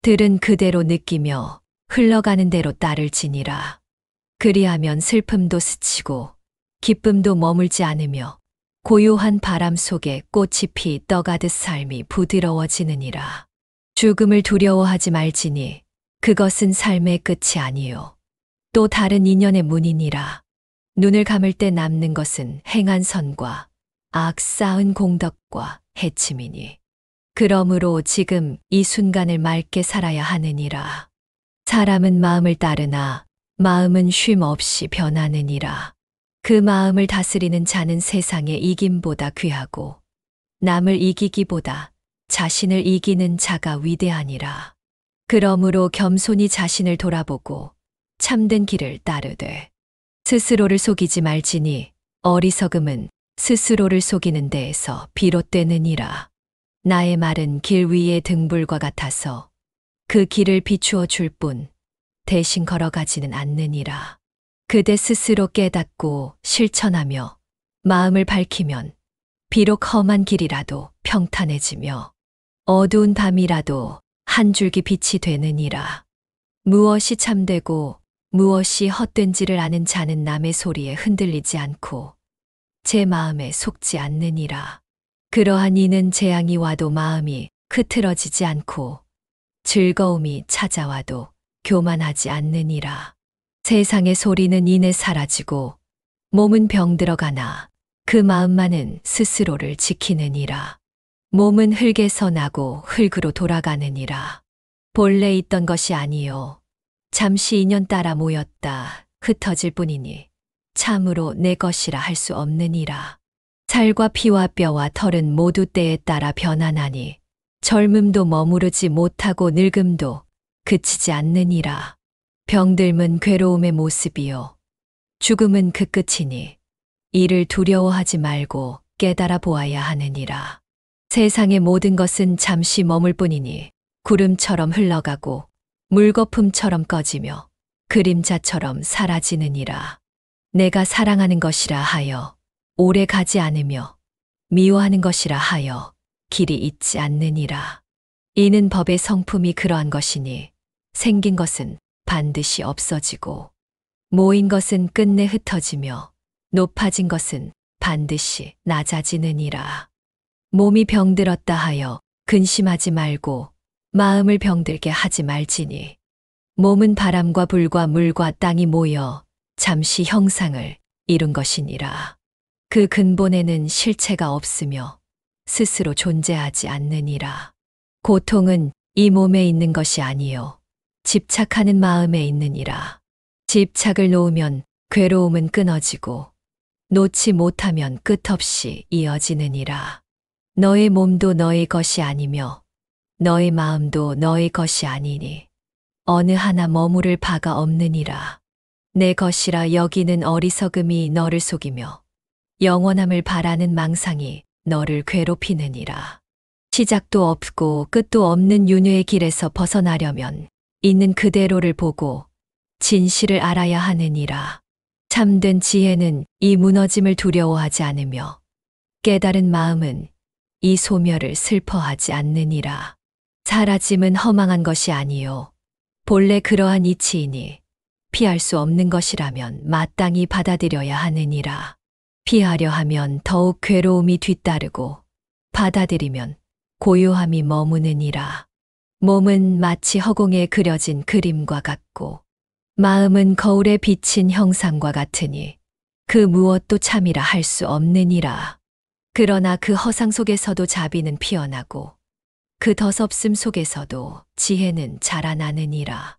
들은 그대로 느끼며 흘러가는 대로 따를지니라. 그리하면 슬픔도 스치고 기쁨도 머물지 않으며 고요한 바람 속에 꽃이 피 떠가듯 삶이 부드러워지느니라. 죽음을 두려워하지 말지니 그것은 삶의 끝이 아니요 또 다른 인연의 문이니라. 눈을 감을 때 남는 것은 행한 선과 악 쌓은 공덕과 해침이니 그러므로 지금 이 순간을 맑게 살아야 하느니라. 사람은 마음을 따르나 마음은 쉼 없이 변하느니라. 그 마음을 다스리는 자는 세상의 이김보다 귀하고 남을 이기기보다 자신을 이기는 자가 위대하니라. 그러므로 겸손히 자신을 돌아보고 참된 길을 따르되 스스로를 속이지 말지니 어리석음은 스스로를 속이는 데에서 비롯되느니라. 나의 말은 길 위의 등불과 같아서 그 길을 비추어 줄 뿐 대신 걸어가지는 않느니라. 그대 스스로 깨닫고 실천하며 마음을 밝히면 비록 험한 길이라도 평탄해지며 어두운 밤이라도 한 줄기 빛이 되느니라. 무엇이 참되고 무엇이 헛된지를 아는 자는 남의 소리에 흔들리지 않고 제 마음에 속지 않느니라. 그러한 이는 재앙이 와도 마음이 흐트러지지 않고 즐거움이 찾아와도 교만하지 않느니라. 세상의 소리는 이내 사라지고 몸은 병들어가나 그 마음만은 스스로를 지키느니라. 몸은 흙에서 나고 흙으로 돌아가느니라. 본래 있던 것이 아니요 잠시 인연 따라 모였다 흩어질 뿐이니 참으로 내 것이라 할 수 없느니라. 살과 피와 뼈와 털은 모두 때에 따라 변하나니 젊음도 머무르지 못하고 늙음도 그치지 않느니라. 병들면 괴로움의 모습이요 죽음은 그 끝이니 이를 두려워하지 말고 깨달아 보아야 하느니라. 세상의 모든 것은 잠시 머물 뿐이니 구름처럼 흘러가고 물거품처럼 꺼지며 그림자처럼 사라지느니라. 내가 사랑하는 것이라 하여 오래 가지 않으며 미워하는 것이라 하여 길이 있지 않느니라. 이는 법의 성품이 그러한 것이니 생긴 것은 반드시 없어지고 모인 것은 끝내 흩어지며 높아진 것은 반드시 낮아지느니라. 몸이 병들었다 하여 근심하지 말고 마음을 병들게 하지 말지니 몸은 바람과 불과 물과 땅이 모여 잠시 형상을 이룬 것이니라. 그 근본에는 실체가 없으며 스스로 존재하지 않느니라. 고통은 이 몸에 있는 것이 아니요 집착하는 마음에 있느니라. 집착을 놓으면 괴로움은 끊어지고 놓지 못하면 끝없이 이어지느니라. 너의 몸도 너의 것이 아니며 너의 마음도 너의 것이 아니니 어느 하나 머무를 바가 없느니라. 내 것이라 여기는 어리석음이 너를 속이며 영원함을 바라는 망상이 너를 괴롭히느니라. 시작도 없고 끝도 없는 윤회의 길에서 벗어나려면 있는 그대로를 보고 진실을 알아야 하느니라. 참된 지혜는 이 무너짐을 두려워하지 않으며 깨달은 마음은 이 소멸을 슬퍼하지 않느니라. 사라짐은 허망한 것이 아니요 본래 그러한 이치이니 피할 수 없는 것이라면 마땅히 받아들여야 하느니라. 피하려 하면 더욱 괴로움이 뒤따르고 받아들이면 고요함이 머무느니라. 몸은 마치 허공에 그려진 그림과 같고 마음은 거울에 비친 형상과 같으니 그 무엇도 참이라 할 수 없느니라. 그러나 그 허상 속에서도 자비는 피어나고 그 더섭음 속에서도 지혜는 자라나느니라.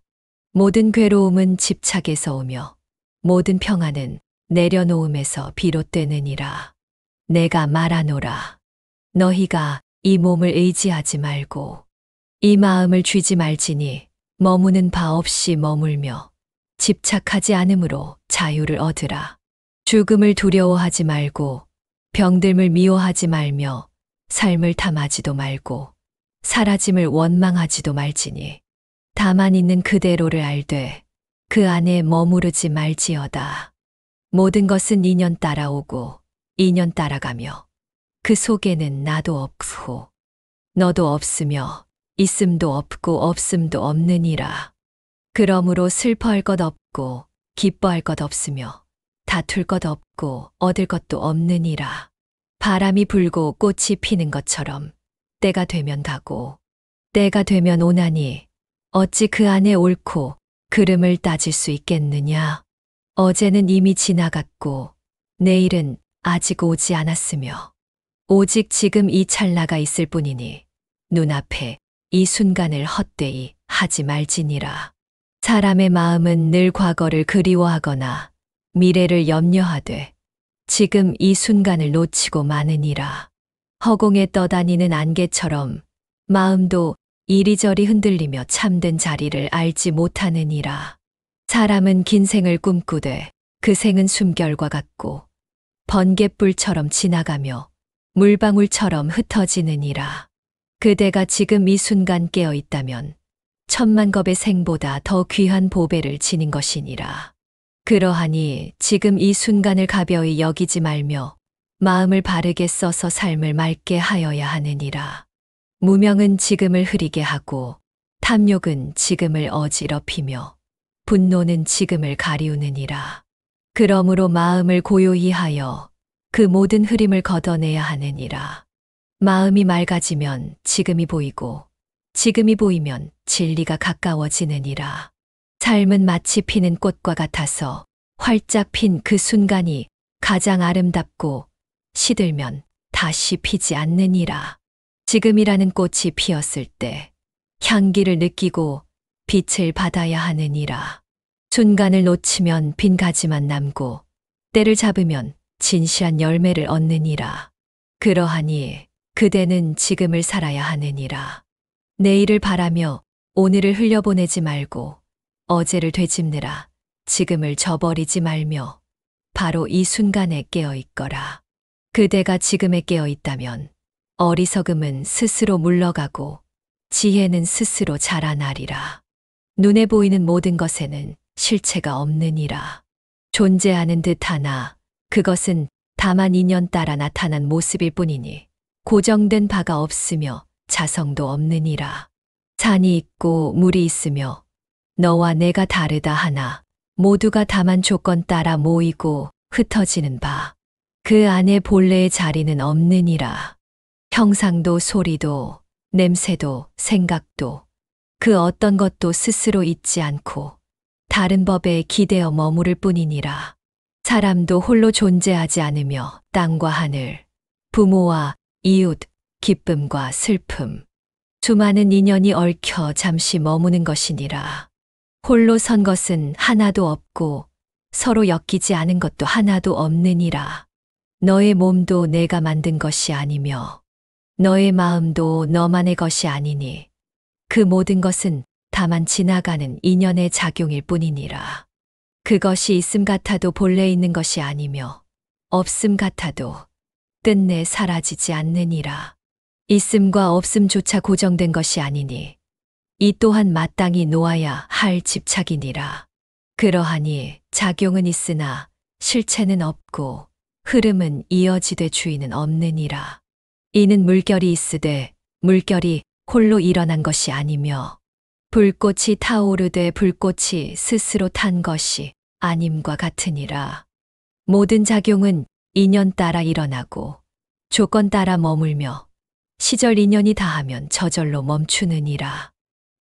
모든 괴로움은 집착에서 오며 모든 평안은 내려놓음에서 비롯되느니라. 내가 말하노라. 너희가 이 몸을 의지하지 말고 이 마음을 쥐지 말지니 머무는 바 없이 머물며 집착하지 않으므로 자유를 얻으라. 죽음을 두려워하지 말고 병듦을 미워하지 말며 삶을 탐하지도 말고 사라짐을 원망하지도 말지니 다만 있는 그대로를 알되 그 안에 머무르지 말지어다. 모든 것은 인연 따라오고 인연 따라가며 그 속에는 나도 없고 너도 없으며 있음도 없고 없음도 없느니라. 그러므로 슬퍼할 것 없고 기뻐할 것 없으며 다툴 것 없고 얻을 것도 없느니라. 바람이 불고 꽃이 피는 것처럼 때가 되면 가고 때가 되면 오나니 어찌 그 안에 옳고 그름을 따질 수 있겠느냐. 어제는 이미 지나갔고 내일은 아직 오지 않았으며 오직 지금 이 찰나가 있을 뿐이니 눈앞에 이 순간을 헛되이 하지 말지니라. 사람의 마음은 늘 과거를 그리워하거나 미래를 염려하되 지금 이 순간을 놓치고 마느니라. 허공에 떠다니는 안개처럼 마음도 이리저리 흔들리며 참된 자리를 알지 못하느니라. 사람은 긴 생을 꿈꾸되 그 생은 숨결과 같고 번갯불처럼 지나가며 물방울처럼 흩어지느니라. 그대가 지금 이 순간 깨어 있다면 천만 겁의 생보다 더 귀한 보배를 지닌 것이니라. 그러하니 지금 이 순간을 가벼이 여기지 말며 마음을 바르게 써서 삶을 맑게 하여야 하느니라. 무명은 지금을 흐리게 하고 탐욕은 지금을 어지럽히며 분노는 지금을 가리우느니라. 그러므로 마음을 고요히 하여 그 모든 흐림을 걷어내야 하느니라. 마음이 맑아지면 지금이 보이고 지금이 보이면 진리가 가까워지느니라. 삶은 마치 피는 꽃과 같아서 활짝 핀 그 순간이 가장 아름답고 시들면 다시 피지 않느니라. 지금이라는 꽃이 피었을 때 향기를 느끼고 빛을 받아야 하느니라. 순간을 놓치면 빈 가지만 남고 때를 잡으면 진시한 열매를 얻느니라. 그러하니 그대는 지금을 살아야 하느니라. 내일을 바라며 오늘을 흘려보내지 말고 어제를 되짚느라 지금을 저버리지 말며 바로 이 순간에 깨어 있거라. 그대가 지금에 깨어 있다면 어리석음은 스스로 물러가고 지혜는 스스로 자라나리라. 눈에 보이는 모든 것에는 실체가 없느니라. 존재하는 듯하나 그것은 다만 인연 따라 나타난 모습일 뿐이니 고정된 바가 없으며 자성도 없느니라. 산이 있고 물이 있으며 너와 내가 다르다 하나 모두가 다만 조건 따라 모이고 흩어지는 바. 그 안에 본래의 자리는 없느니라. 형상도 소리도 냄새도 생각도 그 어떤 것도 스스로 있지 않고 다른 법에 기대어 머무를 뿐이니라. 사람도 홀로 존재하지 않으며 땅과 하늘, 부모와 이웃, 기쁨과 슬픔, 수많은 인연이 얽혀 잠시 머무는 것이니라. 홀로 선 것은 하나도 없고 서로 엮이지 않은 것도 하나도 없느니라. 너의 몸도 내가 만든 것이 아니며 너의 마음도 너만의 것이 아니니 그 모든 것은 다만 지나가는 인연의 작용일 뿐이니라. 그것이 있음 같아도 본래 있는 것이 아니며 없음 같아도 끝내 사라지지 않느니라. 있음과 없음조차 고정된 것이 아니니 이 또한 마땅히 놓아야 할 집착이니라. 그러하니 작용은 있으나 실체는 없고 흐름은 이어지되 주인은 없느니라. 이는 물결이 있으되 물결이 홀로 일어난 것이 아니며 불꽃이 타오르되 불꽃이 스스로 탄 것이 아님과 같으니라. 모든 작용은 인연 따라 일어나고 조건 따라 머물며 시절 인연이 다하면 저절로 멈추느니라.